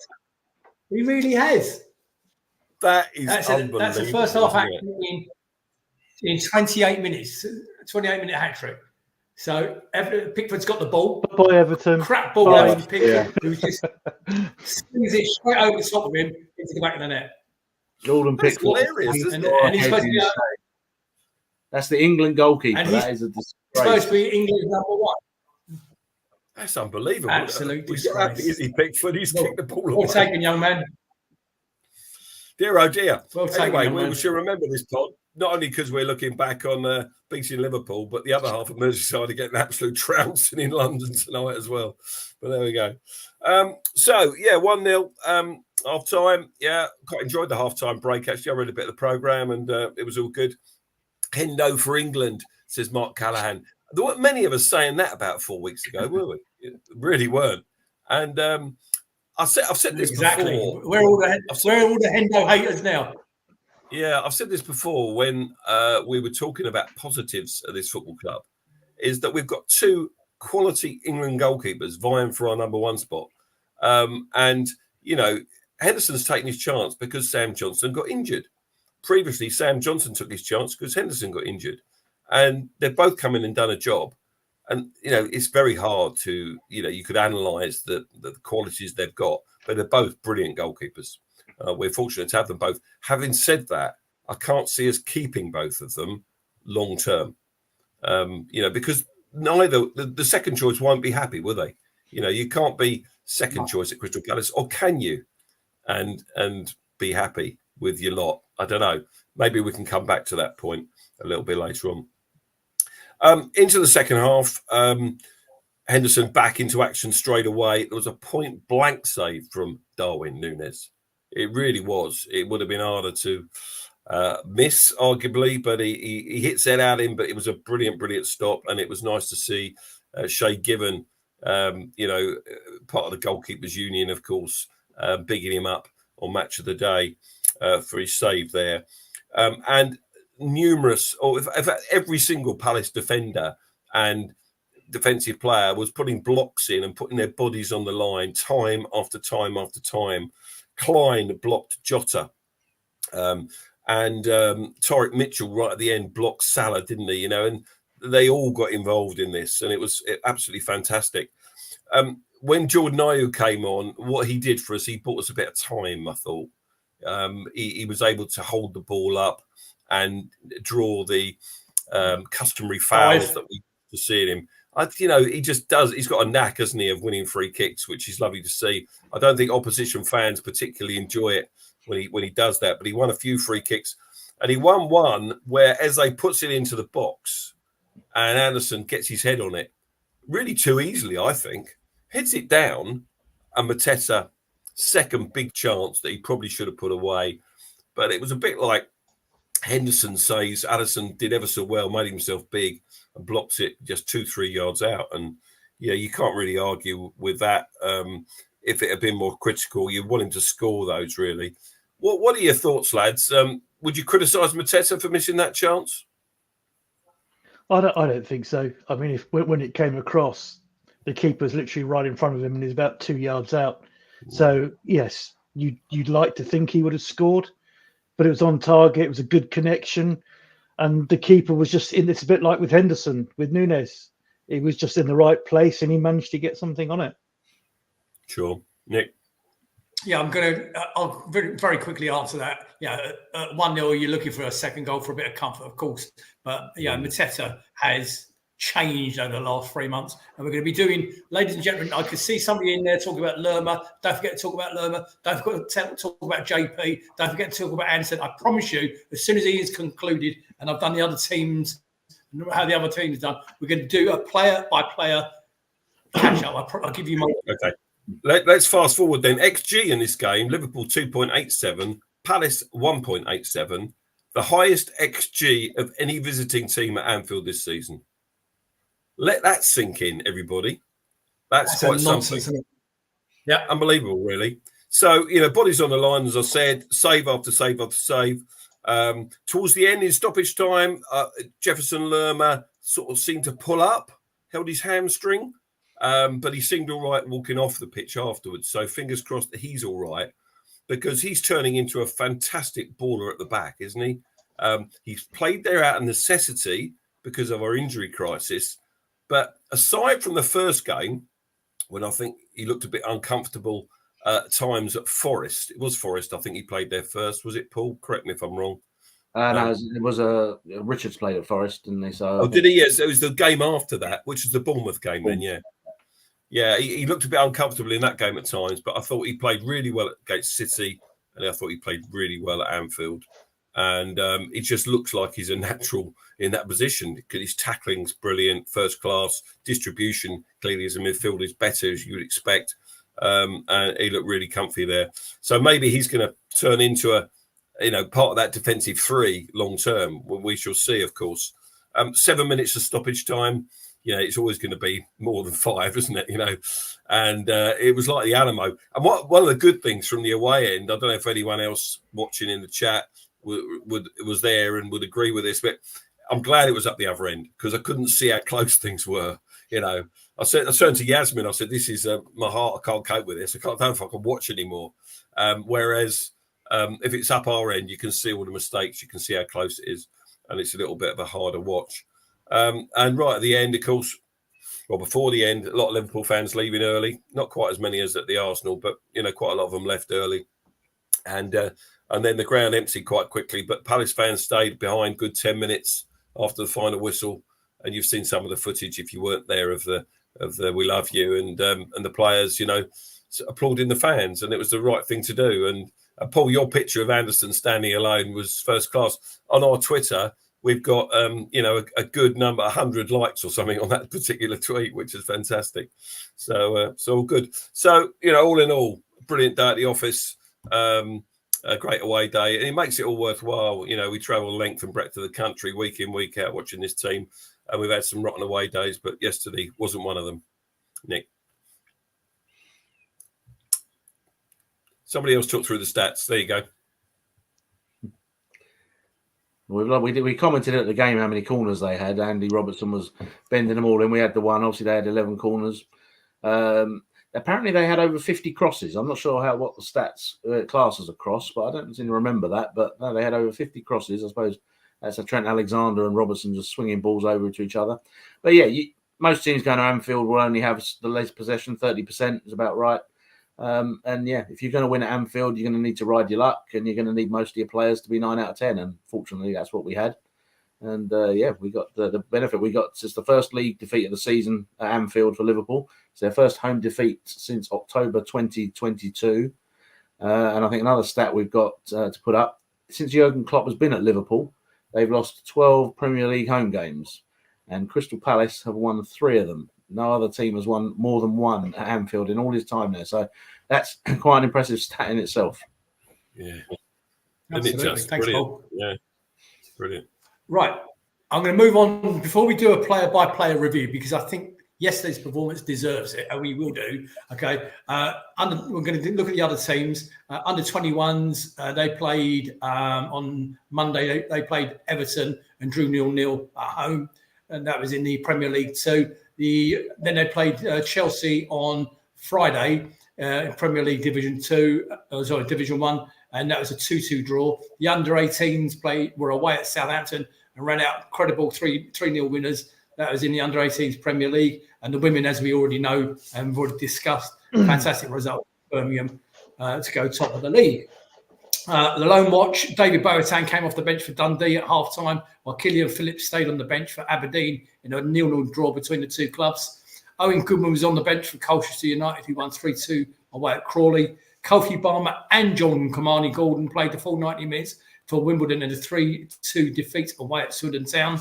[SPEAKER 1] He really has.
[SPEAKER 2] That is unbelievable.
[SPEAKER 1] That's the first half hat trick in 28 minutes. 28-minute hat trick. So Pickford's got the ball.
[SPEAKER 3] Boy, Everton.
[SPEAKER 1] Crap ball over to Pickford, who just swings it straight over the top of him into the back of the net.
[SPEAKER 4] Jordan Pickford.
[SPEAKER 2] Hilarious, isn't it?
[SPEAKER 1] And he's supposed to be
[SPEAKER 4] that's the England goalkeeper.
[SPEAKER 1] And
[SPEAKER 4] that is a disgrace.
[SPEAKER 1] Supposed to be England's number one.
[SPEAKER 2] That's unbelievable.
[SPEAKER 1] Absolute disgrace.
[SPEAKER 2] How happy is he, Pickford? He's kicked the ball away.
[SPEAKER 1] Well taken, young man.
[SPEAKER 2] Dear, oh dear.
[SPEAKER 1] Well taken,
[SPEAKER 2] anyway, we should remember this pod, not only because we're looking back on beating Liverpool, but the other half of Merseyside are getting absolute trouncing in London tonight as well. But there we go. 1-0 half time. Yeah, quite enjoyed the half time break. Actually, I read a bit of the programme, and it was all good. Hendo for England, says Mark Callahan. there weren't many of us saying that about 4 weeks ago, were we? It really weren't. And I've said this before.
[SPEAKER 1] Where are all the Hendo haters now?
[SPEAKER 2] Yeah, I've said this before when we were talking about positives at this football club, is that we've got two quality England goalkeepers vying for our number one spot. And, you know, Henderson's taken his chance because Sam Johnson got injured. Previously, Sam Johnson took his chance because Henderson got injured. And they've both come in and done a job. And, you know, it's very hard to, you know, you could analyse the qualities they've got, but they're both brilliant goalkeepers. We're fortunate to have them both. Having said that, I can't see us keeping both of them long term. You know, because neither the second choice won't be happy, will they? You know, you can't be second choice at Crystal Palace, or can you? And be happy with your lot. I don't know. Maybe we can come back to that point a little bit later on. Into the second half, Henderson back into action straight away. There was a point blank save from Darwin Núñez. It really was. It would have been harder to miss, arguably, but he hits it at him. But it was a brilliant stop, and it was nice to see Shay Given, you know, part of the goalkeepers union, of course, bigging him up on Match of the Day for his save there, and numerous, or in fact, every single Palace defender and defensive player was putting blocks in and putting their bodies on the line time after time after time. Klein blocked Jota, and Tariq Mitchell right at the end blocked Salah, didn't he? You know, and they all got involved in this, and it was absolutely fantastic. When Jordan Ayew came on, what he did for us, he bought us a bit of time, I thought. He was able to hold the ball up and draw the customary fouls that we to see him. You know, he just does. He's got a knack, hasn't he, of winning free kicks, which is lovely to see. I don't think opposition fans particularly enjoy it when he does that, but he won a few free kicks, and he won one where Eze puts it into the box, and Anderson gets his head on it, really too easily, I think, heads it down, and Mateta, second big chance that he probably should have put away, but it was a bit like Henderson says Alisson did ever so well, made himself big and blocks it just 2-3 yards out. And yeah, you can't really argue with that. If it had been more critical, you want him to score those, really. What are your thoughts, lads? Would you criticise Mateta for missing that chance?
[SPEAKER 3] I don't think so. I mean, when it came across, the keeper's literally right in front of him and he's about 2 yards out. So yes, you'd like to think he would have scored, but it was on target. It was a good connection, and the keeper was just in. It's a bit like with Henderson, with Núñez. He was just in the right place, and he managed to get something on it.
[SPEAKER 2] Sure, Nick.
[SPEAKER 1] Yeah, I'll very, very quickly answer that. Yeah, 1-0, you're looking for a second goal for a bit of comfort, of course. But yeah, Mateta has changed over the last 3 months, and we're going to be doing, ladies and gentlemen, I could see somebody in there talking about Lerma. Don't forget to talk about Lerma. Don't forget to talk about JP. Don't forget to talk about Anderson. I promise you, as soon as he is concluded, and I've done the other teams, how the other teams done, we're going to do a player by player catch up. I'll give you my.
[SPEAKER 2] Okay, let's fast forward then. XG in this game: Liverpool 2.87, Palace 1.87, the highest XG of any visiting team at Anfield this season. Let that sink in, everybody. That's quite something. Yeah, unbelievable, really. So, you know, bodies on the line, as I said, save after save after save. Towards the end, in stoppage time, Jefferson Lerma sort of seemed to pull up, held his hamstring, but he seemed all right walking off the pitch afterwards. So fingers crossed that he's all right, because he's turning into a fantastic baller at the back, isn't he? He's played there out of necessity because of our injury crisis. But aside from the first game, when I think he looked a bit uncomfortable at times at Forest, it was Forest, I think he played there first. Was it, Paul? Correct me if I'm wrong.
[SPEAKER 4] No, it was Richards played at Forest, didn't he? So
[SPEAKER 2] did he? Yes, it was the game after that, which was the Bournemouth game then, yeah. Yeah, he looked a bit uncomfortable in that game at times, but I thought he played really well against City, and I thought he played really well at Anfield. And it just looks like he's a natural in that position because his tackling's brilliant, first class, distribution clearly as a midfielder is better as you would expect, and he looked really comfy there. So maybe he's going to turn into a, you know, part of that defensive three long term. We shall see, of course. 7 minutes of stoppage time. it's always going to be more than 5, isn't it? And it was like the Alamo. And one of the good things from the away end, I don't know if anyone else watching in the chat was there and would agree with this, but I'm glad it was up the other end because I couldn't see how close things were. I turned to Yasmin. I said, "This is my heart. I can't cope with this. I don't know if I can watch anymore." Whereas if it's up our end, you can see all the mistakes. You can see how close it is, and it's a little bit of a harder watch. And right at the end, of course, well, before the end, a lot of Liverpool fans leaving early. Not quite as many as at the Arsenal, but quite a lot of them left early, and then the ground emptied quite quickly. But Palace fans stayed behind good 10 minutes after the final whistle, and you've seen some of the footage if you weren't there of the "We love you" and the players, applauding the fans, and it was the right thing to do. And Paul, your picture of Anderson standing alone was first class. On our Twitter, we've got a good number, 100 likes or something on that particular tweet, which is fantastic. So all good. So all in all, brilliant day at the office. A great away day, and it makes it all worthwhile. We travel length and breadth of the country week in, week out watching this team, and we've had some rotten away days, but yesterday wasn't one of them. Nick, somebody else took through the stats. There you go.
[SPEAKER 4] We commented at the game how many corners they had. Andy Robertson was bending them all in. We had the one. Obviously, they had 11 corners. Apparently, they had over 50 crosses. I'm not sure what the stats class as a cross, but I don't seem to remember that. But no, they had over 50 crosses. I suppose that's a Trent Alexander and Robertson just swinging balls over to each other. But yeah, most teams going to Anfield will only have the less possession. 30% is about right. And yeah, if you're going to win at Anfield, you're going to need to ride your luck, and you're going to need most of your players to be 9 out of 10. And fortunately, that's what we had. And we got the benefit. We got just the first league defeat of the season at Anfield for Liverpool. It's their first home defeat since October 2022. And I think another stat we've got to put up, since Jurgen Klopp has been at Liverpool, they've lost 12 Premier League home games, and Crystal Palace have won 3 of them. No other team has won more than 1 at Anfield in all his time there. So that's quite an impressive stat in itself.
[SPEAKER 2] Yeah.
[SPEAKER 1] Absolutely. Thanks, Paul.
[SPEAKER 2] Yeah. Brilliant.
[SPEAKER 1] Right. I'm going to move on before we do a player-by-player review, because I think yesterday's performance deserves it, and we will do. Okay. We're going to look at the other teams. Under 21s, they played on Monday. They played Everton and drew 0-0 at home, and that was in the Premier League 2. Then they played Chelsea on Friday in Premier League Division 1, and that was a 2-2 draw. The under 18s were away at Southampton and ran out credible 3-0 winners. That was in the under 18s Premier League. And the women, as we already know and we've already discussed, fantastic result for Birmingham to go top of the league. The lone watch, David Boateng came off the bench for Dundee at half-time, while Killian Phillips stayed on the bench for Aberdeen in a 0-0 draw between the two clubs. Owen Goodman was on the bench for Colchester United, who won 3-2 away at Crawley. Kofi Balmer and John Kamani Gordon played the full 90 minutes for Wimbledon in a 3-2 defeat away at Swindon Town.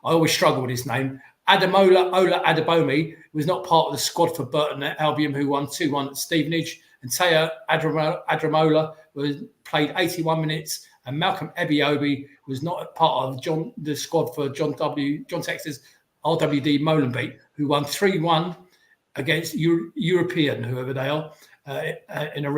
[SPEAKER 1] I always struggle with his name. Ademola Adebomi was not part of the squad for Burton Albion, who won 2-1 at Stevenage. And Taya Ademola played 81 minutes, and Malcolm Ebiobi was not part of the squad for John Texas RWD Molenbeek, who won 3-1 against European, whoever they are, in a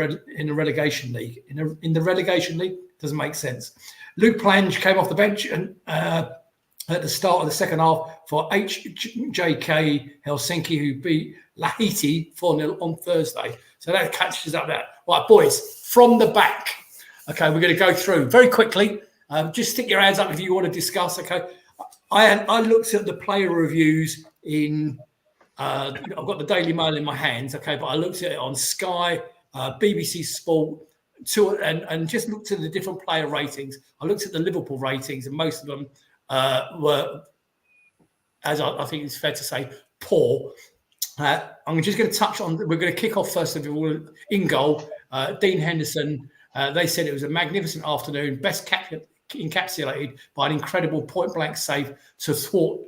[SPEAKER 1] relegation league. In the relegation league, doesn't make sense. Luke Plange came off the bench and at the start of the second half for HJK Helsinki, who beat Lahiti 4-0 on Thursday. So that catches up that. Right, boys, from the back. Okay, we're going to go through very quickly. Just stick your hands up if you want to discuss. Okay, I looked at the player reviews in. I've got the Daily Mail in my hands. Okay, but I looked at it on Sky, BBC Sport, and just looked at the different player ratings. I looked at the Liverpool ratings, and most of them were, as I think it's fair to say, poor. I'm just going to touch on. We're going to kick off first of all in goal. Dean Henderson. They said it was a magnificent afternoon, best encapsulated by an incredible point-blank save to thwart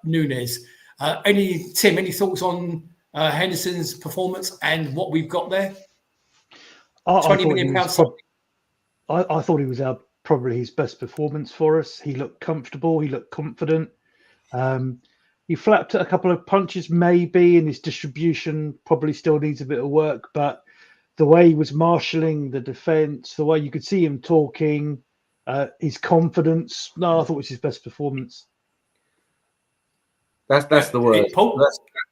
[SPEAKER 1] Nunes. Tim, any thoughts on Henderson's performance and what we've got there? £20 million.
[SPEAKER 3] I thought he was probably his best performance for us. He looked comfortable. He looked confident. he flapped at a couple of punches, maybe, and his distribution probably still needs a bit of work. But the way he was marshalling the defence, the way you could see him talking, his confidence. No, I thought it was his best performance.
[SPEAKER 4] That's the word.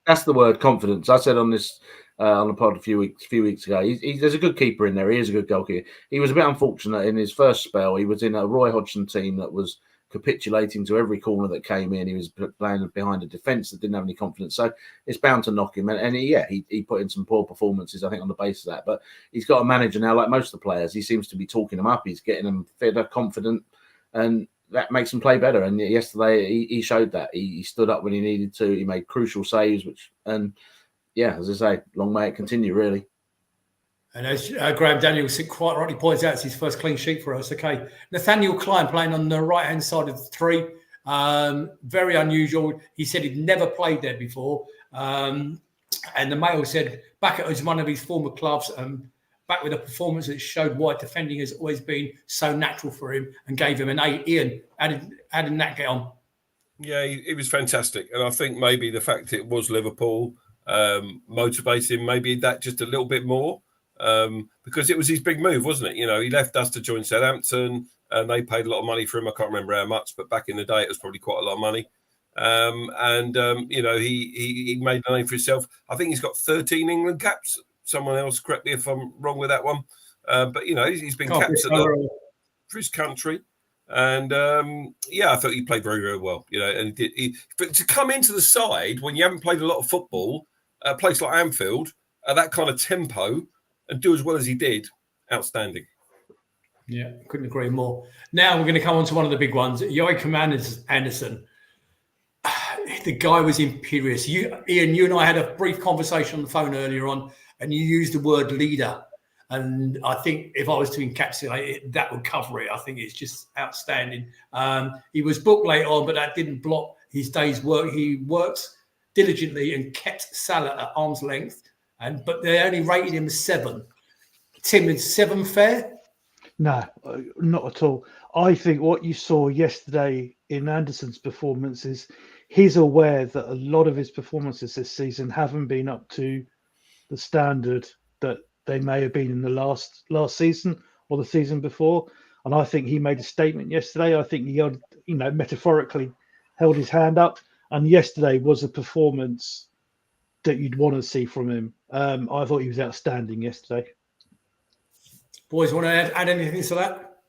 [SPEAKER 4] That's the word, confidence. I said on this on the pod a few weeks ago. There's a good keeper in there. He is a good goalkeeper. He was a bit unfortunate in his first spell. He was in a Roy Hodgson team that was capitulating to every corner that came in. He was playing behind a defence that didn't have any confidence. So it's bound to knock him. And he put in some poor performances, I think, on the basis of that. But he's got a manager now, like most of the players. He seems to be talking them up. He's getting them fitter, confident, and that makes him play better. And yesterday he showed that. He stood up when he needed to. He made crucial saves, as I say, long may it continue, really.
[SPEAKER 1] And as Graham Daniels quite rightly points out, it's his first clean sheet for us. Okay, Nathaniel Klein playing on the right-hand side of the three. Very unusual. He said he'd never played there before. And the Mail said back at one of his former clubs, back with a performance that showed why defending has always been so natural for him, and gave him an 8. Ian, how did that get on?
[SPEAKER 2] Yeah, it was fantastic. And I think maybe the fact it was Liverpool motivated him, maybe that just a little bit more. Because it was his big move, wasn't it? He left us to join Southampton, and they paid a lot of money for him. I can't remember how much, but back in the day, it was probably quite a lot of money. He made a name for himself. I think he's got 13 England caps. Someone else correct me if I'm wrong with that one. But he's been capped for his country, and I thought he played very, very well. And he did. But to come into the side when you haven't played a lot of football, a place like Anfield, at that kind of tempo, and do as well as he did, outstanding.
[SPEAKER 1] Yeah, couldn't agree more. Now we're going to come on to one of the big ones. Joachim Andersen. The guy was imperious. Ian, you and I had a brief conversation on the phone earlier on, and you used the word leader. And I think if I was to encapsulate it, that would cover it. I think it's just outstanding. He was booked late on, but that didn't block his day's work. He worked diligently and kept Salah at arm's length. But they only rated him 7. Tim, is 7 fair?
[SPEAKER 3] No, not at all. I think what you saw yesterday in Anderson's performance is he's aware that a lot of his performances this season haven't been up to the standard that they may have been in the last season or the season before. And I think he made a statement yesterday. I think he, metaphorically held his hand up. And yesterday was a performance that you'd want to see from him. I thought he was outstanding yesterday.
[SPEAKER 1] Boys, want to add anything to that?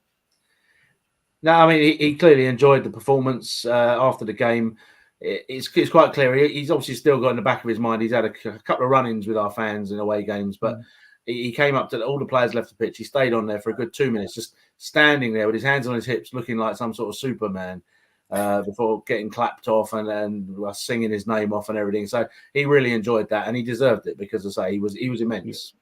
[SPEAKER 4] No, I mean, he clearly enjoyed the performance after the game. It's quite clear. He's obviously still got in the back of his mind. He's had a couple of run-ins with our fans in away games, but he came up to all the players left the pitch. He stayed on there for a good 2 minutes, just standing there with his hands on his hips, looking like some sort of Superman. Before getting clapped off and us singing his name off and everything. So he really enjoyed that, and he deserved it because, as I say, he was immense.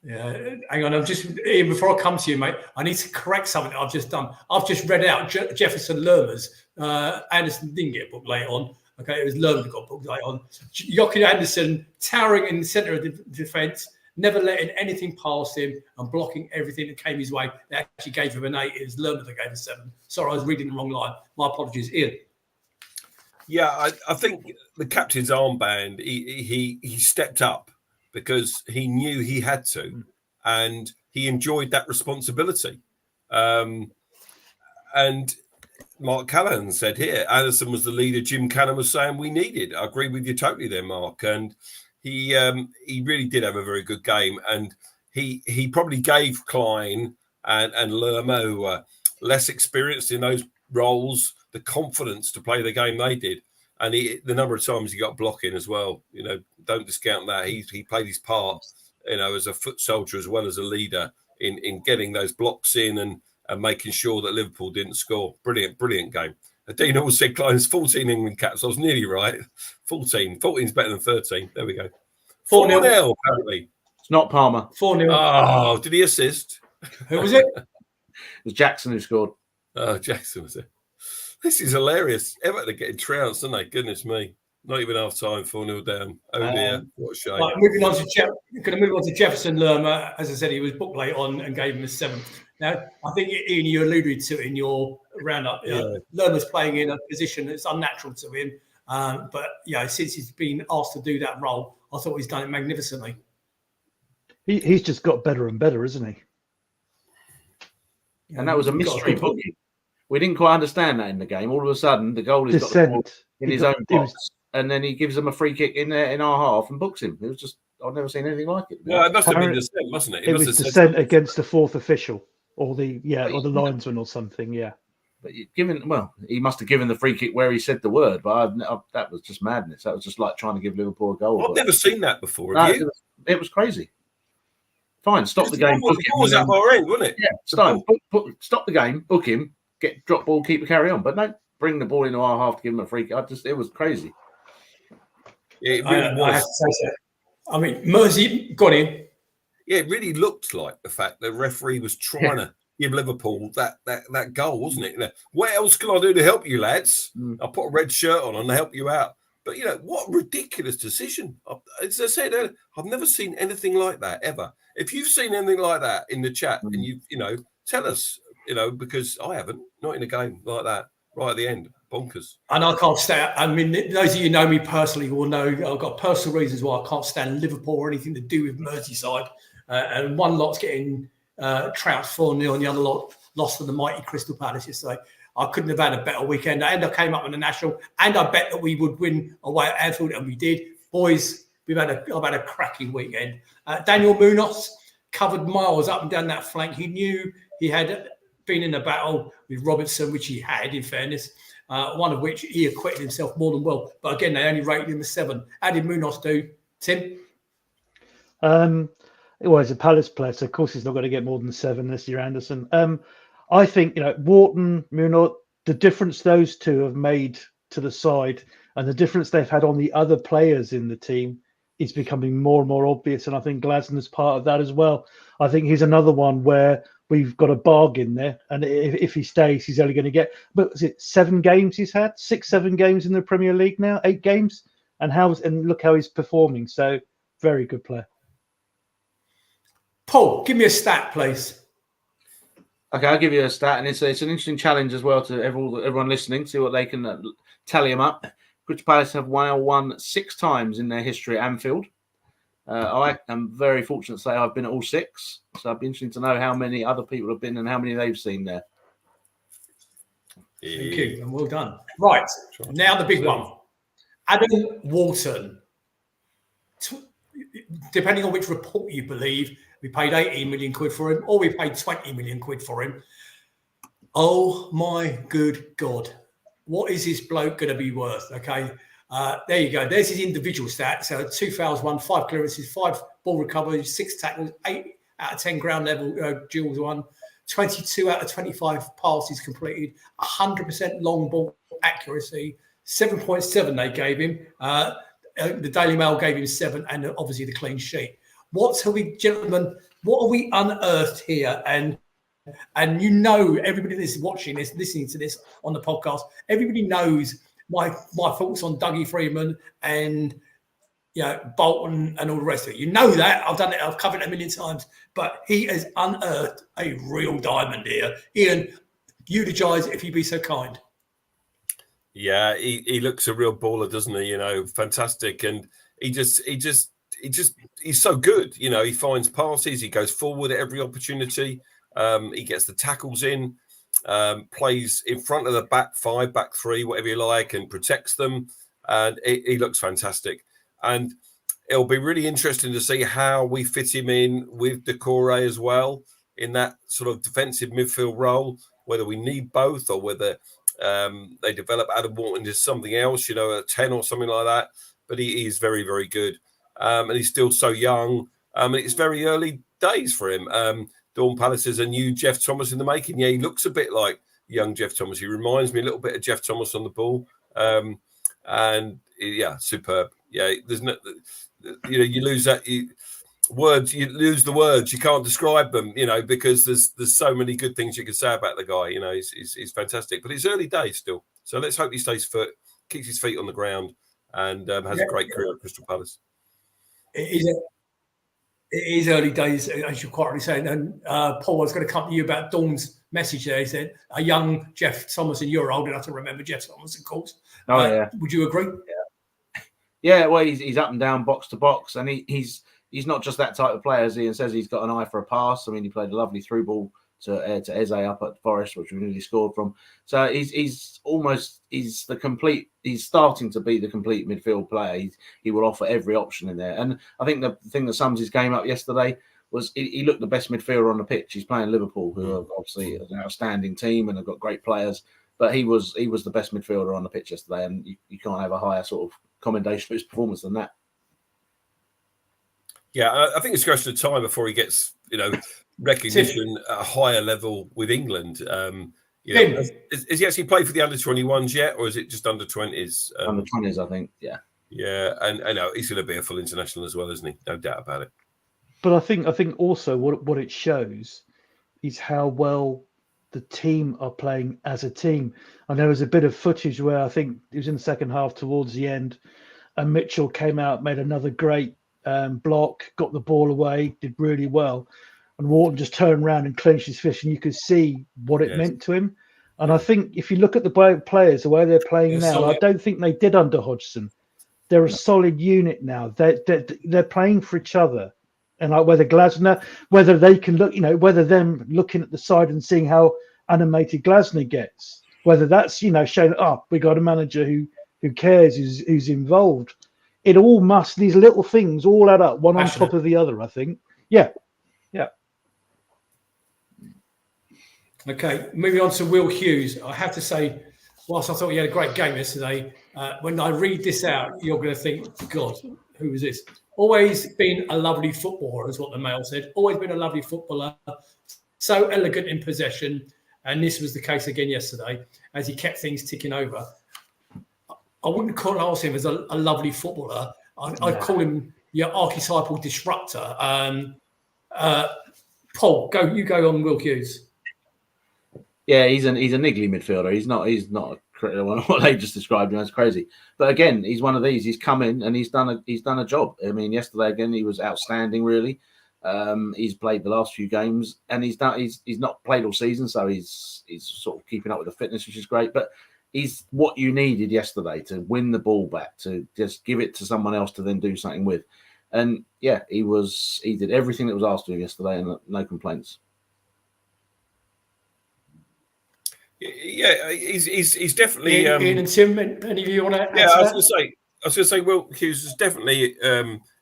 [SPEAKER 1] Yeah, hang on. Ian, before I come to you, mate, I need to correct something that I've just done. I've just read out Jefferson Lerma's. Anderson didn't get booked late on. Okay, it was Lerma that got booked late on. Joachim Andersen towering in the centre of the defence, never letting anything past him and blocking everything that came his way. They actually gave him an 8. It was Lerma that gave him 7. Sorry, I was reading the wrong line. My apologies. Ian.
[SPEAKER 2] Yeah, I think the captain's armband, he stepped up because he knew he had to, and he enjoyed that responsibility. And Mark Callahan said here, Anderson was the leader Jim Cannon was saying we needed. I agree with you totally there, Mark. And he really did have a very good game, and he probably gave Klein and Lerma, who were less experienced in those roles, the confidence to play the game they did. And the number of times he got blocking as well, don't discount that. He played his part, as a foot soldier as well as a leader in getting those blocks in and making sure that Liverpool didn't score. Brilliant game. Dean always said Klein's 14 England caps. I was nearly right. 14. 14's better than 13. There we go. 4-0, apparently.
[SPEAKER 4] It's not Palmer.
[SPEAKER 1] 4-0.
[SPEAKER 2] Oh, did he assist?
[SPEAKER 1] Who was it?
[SPEAKER 4] It was Jackson who scored.
[SPEAKER 2] Oh, Jackson was it. This is hilarious. Everton are getting trounced, aren't they? Goodness me. Not even half time, 4-0 down. Oh, dear. What a shame.
[SPEAKER 1] Right, moving on to Jefferson Lerma. As I said, he was booked late on and gave him a 7. Now, I think, Ian, you alluded to it in your roundup. Lerma's playing in a position that's unnatural to him. But since he's been asked to do that role, I thought he's done it magnificently.
[SPEAKER 3] He's just got better and better, isn't he?
[SPEAKER 4] And that was a mystery booking. We didn't quite understand that in the game. All of a sudden, the goalie's got the ball in his own box, and then he gives them a free kick in our half and books him. It was just, I've never seen anything like it.
[SPEAKER 2] Well, it must have been dissent, wasn't it?
[SPEAKER 3] It was dissent against the fourth official, or the linesman or something. Yeah.
[SPEAKER 4] But he must have given the free kick where he said the word. But that was just madness. That was just like trying to give Liverpool a goal.
[SPEAKER 2] I've never seen that before. Have you?
[SPEAKER 4] It was crazy. Fine, stop the game.
[SPEAKER 2] The ball was up our end, wasn't it?
[SPEAKER 4] Yeah, stop the game, book him, get drop ball, keep it, carry on. But don't bring the ball into our half to give him a free kick. It was crazy.
[SPEAKER 2] Yeah, it really was.
[SPEAKER 1] I have to say so. I mean, Mersey got in.
[SPEAKER 2] Yeah, it really looked like the fact the referee was trying to give Liverpool that goal, wasn't it? What else can I do to help you, lads? I'll put a red shirt on and help you out. But, what a ridiculous decision. As I said, I've never seen anything like that, ever. If you've seen anything like that in the chat, and tell us, because I haven't, not in a game like that, right at the end. Bonkers.
[SPEAKER 1] And I can't stand, I mean, those of you who know me personally will know I've got personal reasons why I can't stand Liverpool or anything to do with Merseyside. And one lot's getting trounced 4-0 and the other lot lost to the mighty Crystal Palace yesterday. I couldn't have had a better weekend. And I came up with the national, and I bet that we would win away at Anfield, and we did. Boys, I've had a cracking weekend. Daniel Munoz covered miles up and down that flank. He knew he had been in a battle with Robertson, which he had, in fairness, one of which he acquitted himself more than well. But again, they only rated him a 7. How did Munoz do, Tim?
[SPEAKER 3] Well, he's a Palace player, so of course he's not going to get more than 7 this year, Anderson. I think, Wharton, Munoz, the difference those two have made to the side and the difference they've had on the other players in the team is becoming more and more obvious. And I think Glasner's part of that as well. I think he's another one where we've got a bargain there. And if he stays, he's only going to get, but is it 7 games he's had? 6-7 games in the Premier League now? 8 games? And look how he's performing. So very good player.
[SPEAKER 1] Paul, give me a stat, please.
[SPEAKER 4] Okay, I'll give you a stat, and it's an interesting challenge as well to everyone listening. See what they can tally them up. Crystal Palace have won 6 times in their history at Anfield. I am very fortunate to say I've been at all 6, so I'd be interested to know how many other people have been and how many they've seen there.
[SPEAKER 1] Thank you, and well done. Right, now the big one. Adam Wharton. Depending on which report you believe, we paid 18 million quid for him, or we paid 20 million quid for him. Oh my good God. What is this bloke going to be worth? Okay. There you go. There's his individual stats. So 2 fouls won, 5 clearances, 5 ball recoveries, 6 tackles, 8 out of 10 ground level duels won, 22 out of 25 passes completed, 100% long ball accuracy, 7.7 they gave him. The Daily Mail gave him 7, and obviously the clean sheet. What are we unearthed here? And everybody that's watching this, listening to this on the podcast, everybody knows my thoughts on Dougie Freeman and Bolton and all the rest of it. You know that. I've done it. I've covered it a million times. But he has unearthed a real diamond here. Ian, eulogise if you'd be so kind.
[SPEAKER 2] Yeah, he looks a real baller, doesn't he? Fantastic. And he's so good. He finds passes, he goes forward at every opportunity. He gets the tackles in, plays in front of the back 5, back 3, whatever you like, and protects them. And he looks fantastic. And it'll be really interesting to see how we fit him in with Decore as well in that sort of defensive midfield role, whether we need both or whether they develop Adam Wharton into something else, a 10 or something like that. But he is very, very good. And he's still so young. And it's very early days for him. Dawn Palace is a new Jeff Thomas in the making. Yeah, he looks a bit like young Jeff Thomas. He reminds me a little bit of Jeff Thomas on the ball. Superb. Yeah, there's no, you lose that. You lose the words. You can't describe them, because there's so many good things you can say about the guy. He's fantastic. But it's early days still. So let's hope he stays fit, keeps his feet on the ground, and has a great career at Crystal Palace.
[SPEAKER 1] It is early days, as you're quite rightly saying. And Paul, I was going to come to you about Dawn's message there. He said, a young Jeff Thomas, and you're old enough to remember Jeff Thomas, of course.
[SPEAKER 4] Oh, yeah.
[SPEAKER 1] Would you agree?
[SPEAKER 4] Yeah, well, he's up and down, box to box, and he's not just that type of player, as Ian says. He's got an eye for a pass. I mean, he played a lovely through ball to Eze up at Forest, which we nearly scored from. So he's starting to be the complete midfield player. He will offer every option in there. And I think the thing that sums his game up yesterday was he looked the best midfielder on the pitch. He's playing Liverpool, who are obviously an outstanding team and have got great players. But he was the best midfielder on the pitch yesterday, and you can't have a higher sort of commendation for his performance than that.
[SPEAKER 2] Yeah, I think it's a question of time before he gets, recognition at a higher level with England. Has he actually played for the under-21s yet, or is it just under-20s?
[SPEAKER 4] Under-20s, I think. Yeah.
[SPEAKER 2] Yeah, and I know he's going to be a full international as well, isn't he? No doubt about it.
[SPEAKER 3] But I think also what it shows is how well the team are playing as a team. And there was a bit of footage where I think it was in the second half towards the end, and Mitchell came out, made another great block, got the ball away, did really well. And Wharton just turned around and clenched his fist, and you could see what it meant to him. And I think if you look at the players, the way they're playing now, I don't think they did under Hodgson. They're a solid unit now. They're playing for each other. And like whether Glasner, whether they can look, whether them looking at the side and seeing how animated Glasner gets, whether that's, showing up, we got a manager who cares, who's involved. It all these little things all add up, one on top of the other, I think. Yeah.
[SPEAKER 1] Okay, moving on to Will Hughes. I have to say, whilst I thought he had a great game yesterday, when I read this out, you're going to think, God, who is this? Always been a lovely footballer, is what the Mail said. Always been a lovely footballer. So elegant in possession. And this was the case again yesterday, as he kept things ticking over. I wouldn't call him as a lovely footballer. I'd call him your archetypal disruptor. Paul, you go on Will Hughes.
[SPEAKER 4] Yeah, he's a niggly midfielder. He's not what they just described him as crazy. But again, he's one of these. He's come in and he's done a job. I mean, yesterday again he was outstanding. Really, he's played the last few games and he's not played all season, so he's sort of keeping up with the fitness, which is great. But he's what you needed yesterday to win the ball back, to just give it to someone else to then do something with. And yeah, he did everything that was asked of him yesterday, and no complaints.
[SPEAKER 2] Yeah, he's definitely.
[SPEAKER 1] Ian and Tim, any of you want to add to
[SPEAKER 2] I was
[SPEAKER 1] that?
[SPEAKER 2] going to say, Will Hughes has definitely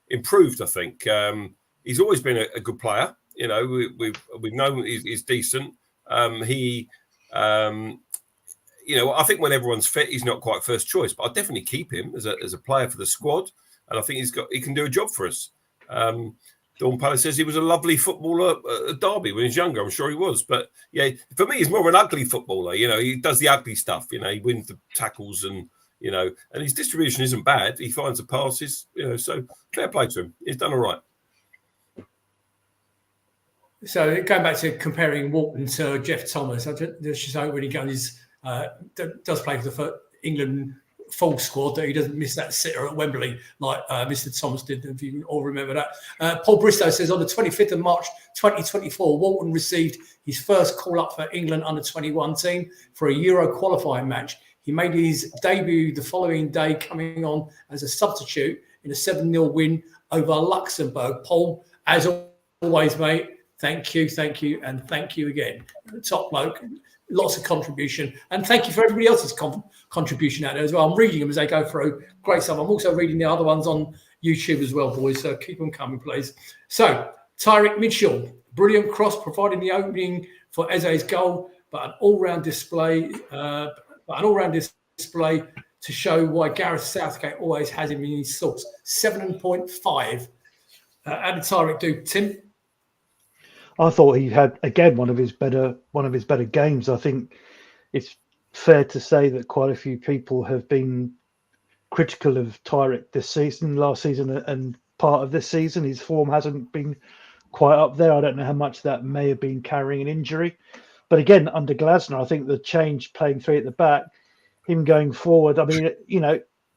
[SPEAKER 2] improved. I think he's always been a good player. We've known he's decent. I think when everyone's fit, he's not quite first choice, but I'll definitely keep him as a player for the squad, and I think he can do a job for us. Dawn Palace says he was a lovely footballer at Derby when he was younger. I'm sure he was. But, yeah, for me, he's more of an ugly footballer. He does the ugly stuff. He wins the tackles and his distribution isn't bad. He finds the passes, so fair play to him. He's done all right.
[SPEAKER 1] So going back to comparing Wharton to Jeff Thomas, there's just when he does play for the England full squad, that he doesn't miss that sitter at Wembley like Mr. Thomas did, if you all remember that. Paul Bristow says on the 25th of March 2024, Wharton received his first call-up for England under-21 team for a Euro qualifying match. He made his debut the following day, coming on as a substitute in a 7-0 win over Luxembourg. Paul, as always, mate, thank you, and thank you again. Top bloke. Lots of contribution, and thank you for everybody else's contribution out there as well. I'm reading them as they go through. Great stuff. I'm also reading the other ones on YouTube as well, boys, so keep them coming, please. So Tyreek Mitchell, brilliant cross, providing the opening for Eze's goal, but an all-round display to show why Gareth Southgate always has him in his thoughts. 7.5. How did Tyreek do, Tim?
[SPEAKER 3] I thought he had again one of his better games. I think it's fair to say that quite a few people have been critical of Tyreek this season, last season, and part of this season. His form hasn't been quite up there. I don't know how much that may have been carrying an injury, but again, under Glasner, I think the change, playing three at the back, him going forward. I mean,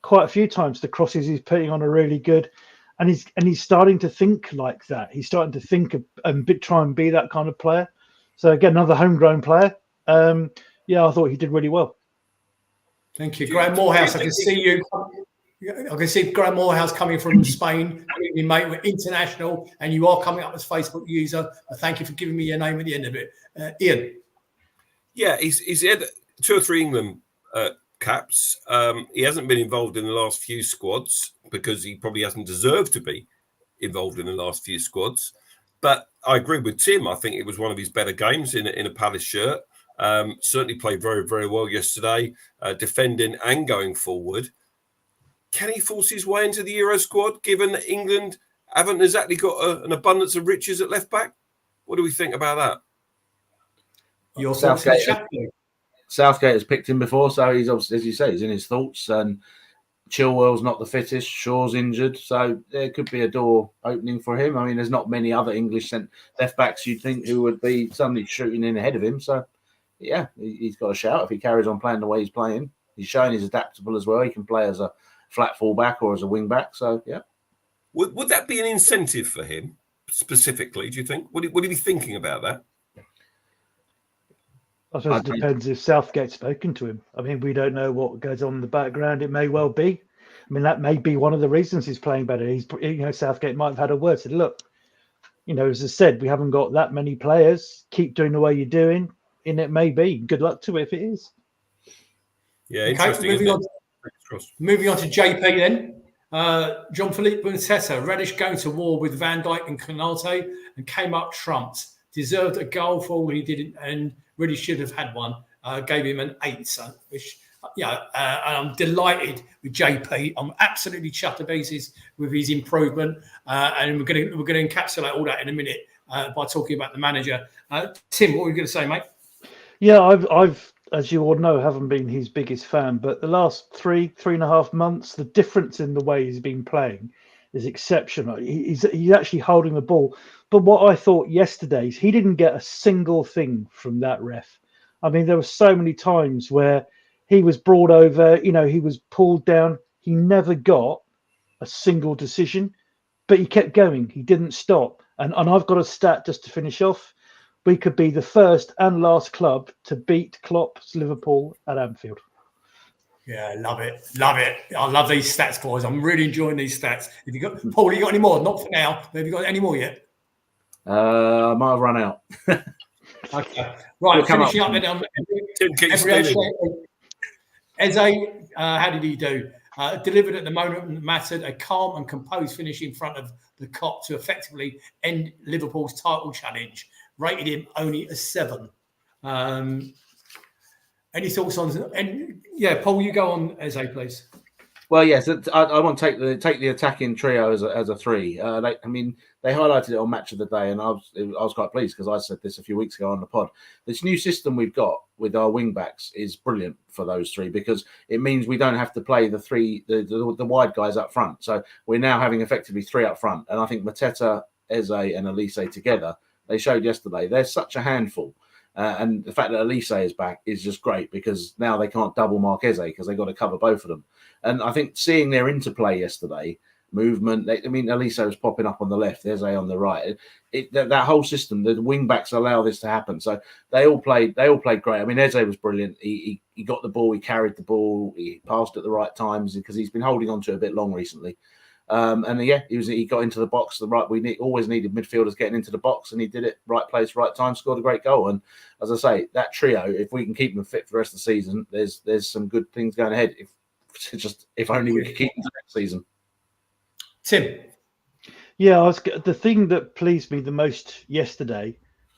[SPEAKER 3] quite a few times the crosses he's putting on are really good. And he's starting to think like that. He's starting to think and try and be that kind of player. So again, another homegrown player. Yeah, I thought he did really well.
[SPEAKER 1] Thank you, Graham Morehouse. I can see you. I can see Graham Morehouse coming from Spain, being mate with international, and you are coming up as Facebook user. Thank you for giving me your name at the end of it, Ian.
[SPEAKER 2] Yeah, he's had 2 or 3 England caps. He hasn't been involved in the last few squads because he probably hasn't deserved to be involved in the last few squads. But I agree with Tim. I think it was one of his better games in a Palace shirt. Certainly played very, very well yesterday, defending and going forward. Can he force his way into the Euro squad, given that England haven't exactly got an abundance of riches at left back? What do we think about that?
[SPEAKER 1] Your
[SPEAKER 4] Southgate has picked him before, so he's obviously, as you say, he's in his thoughts. And Chilwell's not the fittest. Shaw's injured, so there could be a door opening for him. I mean, there's not many other English left backs you'd think who would be suddenly shooting in ahead of him. So, yeah, he's got a shout if he carries on playing the way he's playing. He's shown he's adaptable as well. He can play as a flat fullback or as a wing back. So, yeah.
[SPEAKER 2] Would that be an incentive for him specifically, do you think? Would he be thinking about that?
[SPEAKER 3] I suppose it depends if Southgate's spoken to him. I mean, we don't know what goes on in the background. It may well be. I mean, that may be one of the reasons he's playing better. Southgate might have had a word, said, look, as I said, we haven't got that many players. Keep doing the way you're doing. And it may be. Good luck to it if it is.
[SPEAKER 2] Yeah, interesting.
[SPEAKER 1] Moving on to JP then. Jean-Philippe Mateta, Reddish going to war with Van Dijk and Konate and came up trumped. Deserved a goal for all he did and really should have had one. Gave him an 8, so which I'm delighted with JP. I'm absolutely chuffed to pieces with his improvement, and we're going to encapsulate all that in a minute by talking about the manager. Tim, what were you going to say, mate?
[SPEAKER 3] Yeah, I've as you all know, haven't been his biggest fan, but the last 3.5 months, the difference in the way he's been playing is exceptional. He's actually holding the ball. But what I thought yesterday is he didn't get a single thing from that ref. I mean, there were so many times where he was brought over, he was pulled down. He never got a single decision, but he kept going. He didn't stop. And I've got a stat just to finish off. We could be the first and last club to beat Klopp's Liverpool at Anfield.
[SPEAKER 1] Yeah, love it. I love these stats, boys. I'm really enjoying these stats. Have you got, Paul, you got any more? Not for now. Have you got any more yet?
[SPEAKER 4] I might have run out.
[SPEAKER 1] Okay. Right, finishing up. Eze, how did he do? Delivered at the moment that mattered, a calm and composed finish in front of the Kop to effectively end Liverpool's title challenge. Rated him only a 7. Any thoughts on? And yeah, Paul, you go on Eze, please.
[SPEAKER 4] Well, yes, I want to take the attacking trio as a 3. They highlighted it on Match of the Day, and I was quite pleased because I said this a few weeks ago on the pod. This new system we've got with our wing backs is brilliant for those 3 because it means we don't have to play the wide guys up front. So we're now having effectively 3 up front, and I think Mateta, Eze, and Elise together, they showed yesterday they're such a handful. And the fact that Elise is back is just great because now they can't double mark Eze because they've got to cover both of them. And I think seeing their interplay yesterday, movement, Elise was popping up on the left, Eze on the right. That whole system, the wing backs allow this to happen. So they all played great. I mean, Eze was brilliant. He got the ball, he carried the ball, he passed at the right times because he's been holding on to it a bit long recently. He got into the box. We always needed midfielders getting into the box, and he did it right place, right time. Scored a great goal. And as I say, that trio, if we can keep them fit for the rest of the season, there's some good things going ahead. If only we could keep them next season.
[SPEAKER 1] Tim,
[SPEAKER 3] yeah, the thing that pleased me the most yesterday,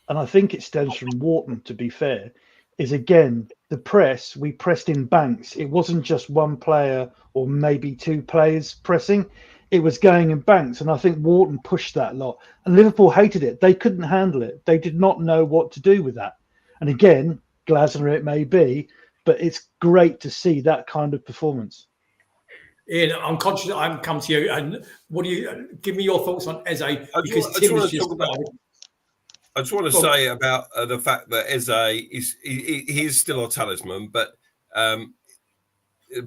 [SPEAKER 3] and I think it stems from Wharton, to be fair, is again the press. We pressed in banks. It wasn't just one player or maybe 2 players pressing. It was going in banks, and I think Wharton pushed that lot. And Liverpool hated it. They couldn't handle it. They did not know what to do with that. And again, Glasner it may be, but it's great to see that kind of performance.
[SPEAKER 1] Ian, I'm conscious that I haven't come to you. And what do you give me your thoughts on Eze? Because Tim is just.
[SPEAKER 2] I just want to say about the fact that Eze is still our talisman, but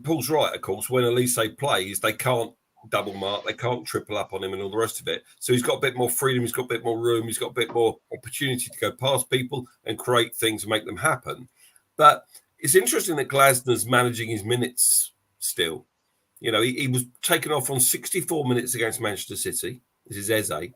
[SPEAKER 2] Paul's right, of course. When Elise plays, they can't double mark, they can't triple up on him and all the rest of it. So he's got a bit more freedom, he's got a bit more room, he's got a bit more opportunity to go past people and create things and make them happen. But it's interesting that Glasner's managing his minutes still. You know, he was taken off on 64 minutes against Manchester City. This is Eze. And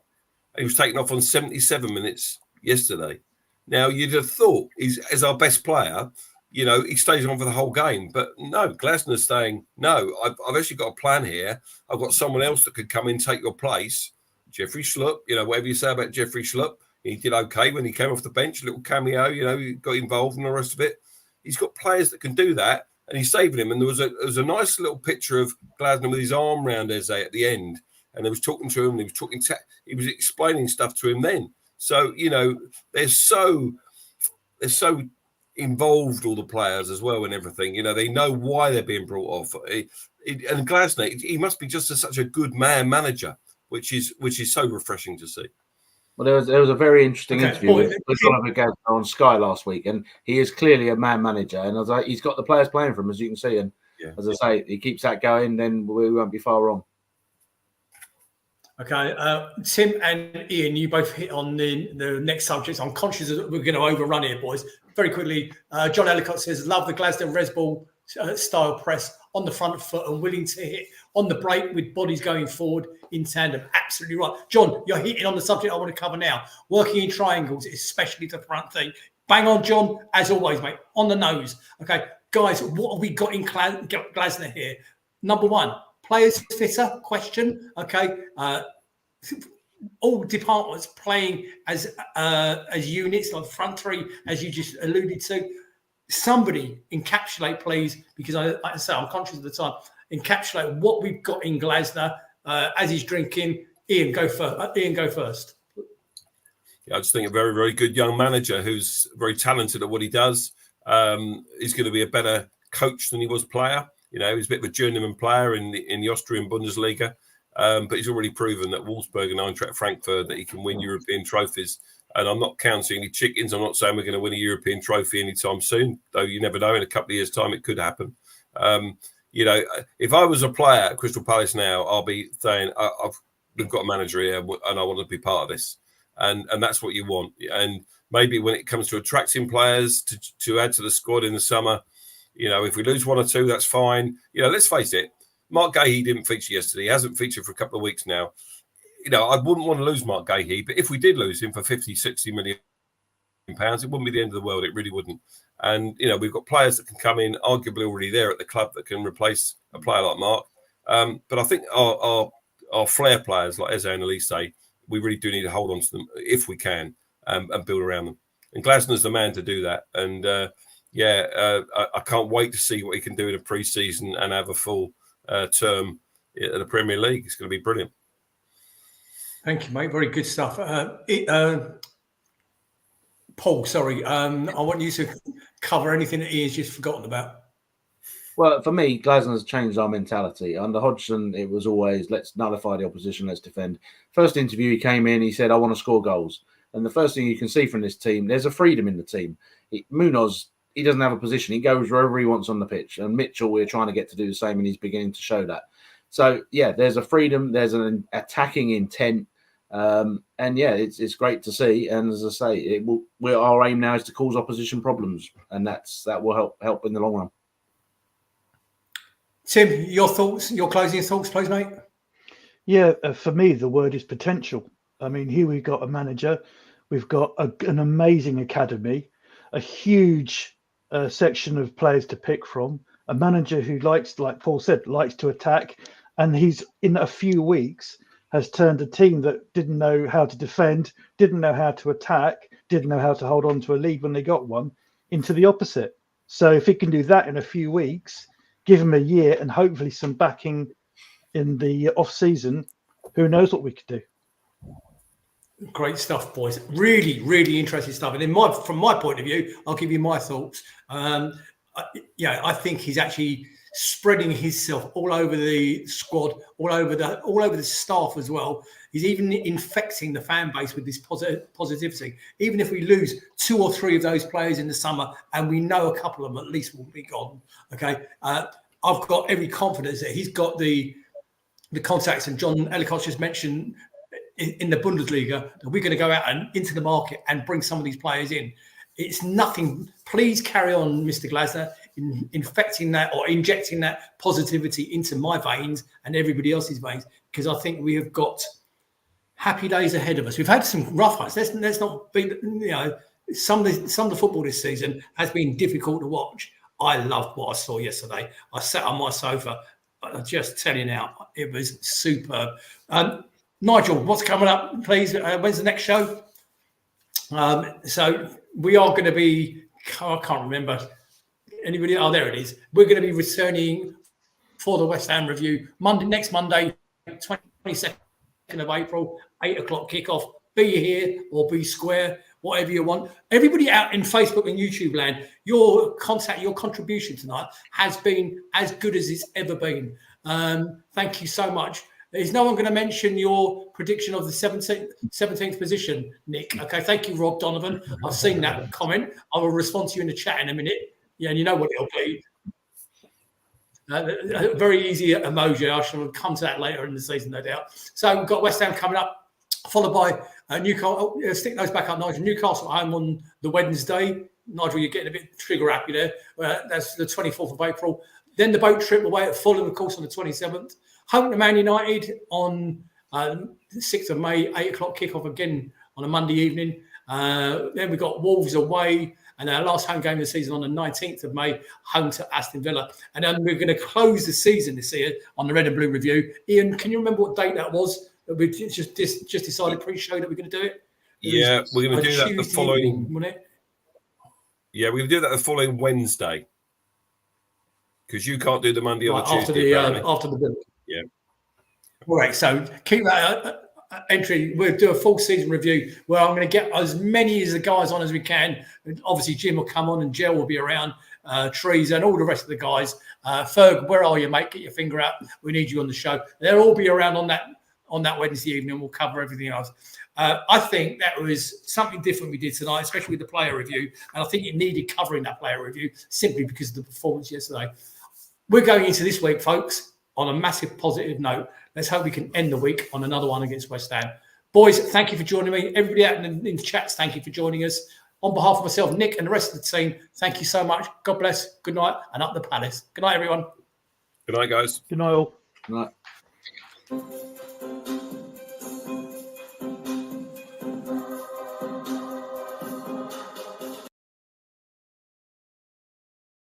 [SPEAKER 2] he was taken off on 77 minutes yesterday. Now, you'd have thought he's as our best player, you know, he stays on for the whole game. But no, Glasner's saying, no, I've actually got a plan here. I've got someone else that could come in, take your place. Jeffrey Schlupp, you know, whatever you say about Jeffrey Schlupp, he did okay when he came off the bench, a little cameo, you know, he got involved in the rest of it. He's got players that can do that, and he's saving him. And there was a nice little picture of Glasner with his arm round Eze at the end, and he was talking to him, and he was explaining stuff to him then. So, you know, they're so involved, all the players as well, and everything. You know, they know why they're being brought off. And Glasner, he must be just such a good manager, which is so refreshing to see.
[SPEAKER 4] Well, there was a very interesting interview with Oliver Gazza on Sky last week, and he is clearly a man manager, and I was like, he's got the players playing for him, as you can see, and as I say, he keeps that going, then we won't be far wrong.
[SPEAKER 1] Okay, Tim and Ian, you both hit on the next subjects. I'm conscious that we're going to overrun here, boys. Very quickly, John Ellicott says, love the Glasner Resball style press on the front foot and willing to hit on the break with bodies going forward in tandem. Absolutely right. John, you're hitting on the subject I want to cover now. Working in triangles, especially the front thing. Bang on, John, as always, mate. On the nose. Okay, guys, what have we got in Glasner here? Number one, players fitter, question. Okay, all departments playing as units, like front three, as you just alluded to. Somebody encapsulate, please, because like I say, I'm conscious of the time. Encapsulate what we've got in Glasner as he's drinking. Ian, go first.
[SPEAKER 2] Yeah, I just think a very, very good young manager who's very talented at what he does. He's going to be a better coach than he was player. You know, he's a bit of a journeyman player in the Austrian Bundesliga, but he's already proven that Wolfsburg and Eintracht Frankfurt that he can win European trophies. And I'm not counting any chickens. I'm not saying we're going to win a European trophy anytime soon, though you never know. In a couple of years' time, it could happen. You know, if I was a player at Crystal Palace now, I'll be saying, we've got a manager here and I want to be part of this. And that's what you want. And maybe when it comes to attracting players to add to the squad in the summer, you know, if we lose one or two, that's fine. You know, let's face it, Mark Gahey didn't feature yesterday. He hasn't featured for a couple of weeks now. You know, I wouldn't want to lose Mark Gahey, but if we did lose him for 50, 60 million pounds, it wouldn't be the end of the world. It really wouldn't. And, you know, we've got players that can come in, arguably already there at the club, that can replace a player like Mark. But I think our flair players like Eze and Elise, we really do need to hold on to them if we can and build around them. And Glasner's the man to do that. And, I can't wait to see what he can do in a pre-season and have a full term at the Premier League. It's going to be brilliant.
[SPEAKER 1] Thank you, mate. Very good stuff. Paul, sorry. I want you to cover anything that Ian's just forgotten about.
[SPEAKER 4] Well, for me, Glasner's changed our mentality. Under Hodgson, it was always, let's nullify the opposition, let's defend. First interview, he came in, he said, I want to score goals. And the first thing you can see from this team, there's a freedom in the team. Munoz, he doesn't have a position. He goes wherever he wants on the pitch. And Mitchell, we're trying to get to do the same, and he's beginning to show that. So, yeah, there's a freedom. There's an attacking intent. It's great to see. And as I say, our aim now is to cause opposition problems. And that will help in the long run.
[SPEAKER 1] Tim, your thoughts, your closing thoughts, please, mate.
[SPEAKER 3] Yeah, for me, the word is potential. I mean, here we've got a manager. We've got an amazing academy, a huge section of players to pick from, a manager who likes, like Paul said, likes to attack. And he's, in a few weeks, has turned a team that didn't know how to defend, didn't know how to attack, didn't know how to hold on to a lead when they got one, into the opposite. So if he can do that in a few weeks, give him a year and hopefully some backing in the off-season, who knows what we could do.
[SPEAKER 1] Great stuff, boys. Really, really interesting stuff. And from my point of view, I'll give you my thoughts. I think he's actually spreading himself all over the squad, all over the staff as well. He's even infecting the fan base with this positivity. Even if we lose 2 or 3 of those players in the summer, and we know a couple of them at least will be gone. Okay, I've got every confidence that he's got the the contacts, and John Ellicott just mentioned in the Bundesliga that we're going to go out and into the market and bring some of these players in. It's nothing. Please carry on, Mr. Glasner, infecting that or injecting that positivity into my veins and everybody else's veins, because I think we have got happy days ahead of us. We've had some rough ones. Let's not be, some of the football this season has been difficult to watch. I loved what I saw yesterday. I sat on my sofa, I'm just telling you now, it was superb. Nigel, what's coming up, please? When's the next show? So we are going to be, I can't remember. Anybody? Oh, there it is. We're going to be returning for the West Ham review next Monday, 22nd of April, 8 o'clock kickoff. Be here or be square, whatever you want. Everybody out in Facebook and YouTube land, your contribution tonight has been as good as it's ever been. Thank you so much. Is no one going to mention your prediction of the 17th position, Nick? Okay, thank you, Rob Donovan. I've seen that comment. I will respond to you in the chat in a minute. Yeah, and you know what it'll be. A very easy emoji. I shall come to that later in the season, no doubt. So we've got West Ham coming up, followed by Newcastle. Stick those back up, Nigel. Newcastle at home on the Wednesday. Nigel, you're getting a bit trigger happy there. That's the 24th of April. Then the boat trip away at Fulham, of course, on the 27th. Home to Man United on the 6th of May, 8 o'clock kickoff again on a Monday evening. Then we've got Wolves away, and our last home game of the season on the 19th of May, home to Aston Villa. And then we're going to close the season this year on the Red and Blue review. Ian, can you remember what date that was? We just decided pre-show that we're going to do it.
[SPEAKER 2] Yeah, we're going to do that the following.
[SPEAKER 1] Evening, wasn't it?
[SPEAKER 2] Yeah, we're going to do that the following Wednesday, because you can't do the Monday or the Tuesday.
[SPEAKER 1] After the Villa.
[SPEAKER 2] Yeah.
[SPEAKER 1] All right, so keep that entry. We'll do a full season review where I'm going to get as many of the guys on as we can. Obviously, Jim will come on and Gel will be around, Trees and all the rest of the guys. Ferg, where are you, mate? Get your finger out. We need you on the show. They'll all be around on that Wednesday evening. We'll cover everything else. I think that was something different we did tonight, especially with the player review. And I think it needed covering that player review simply because of the performance yesterday. We're going into this week, folks, on a massive positive note. Let's hope we can end the week on another one against West Ham. Boys, thank you for joining me. Everybody out in the chats, thank you for joining us. On behalf of myself, Nick, and the rest of the team, thank you so much. God bless. Good night, and up the Palace. Good night, everyone.
[SPEAKER 2] Good night, guys.
[SPEAKER 3] Good night, all.
[SPEAKER 4] Good night.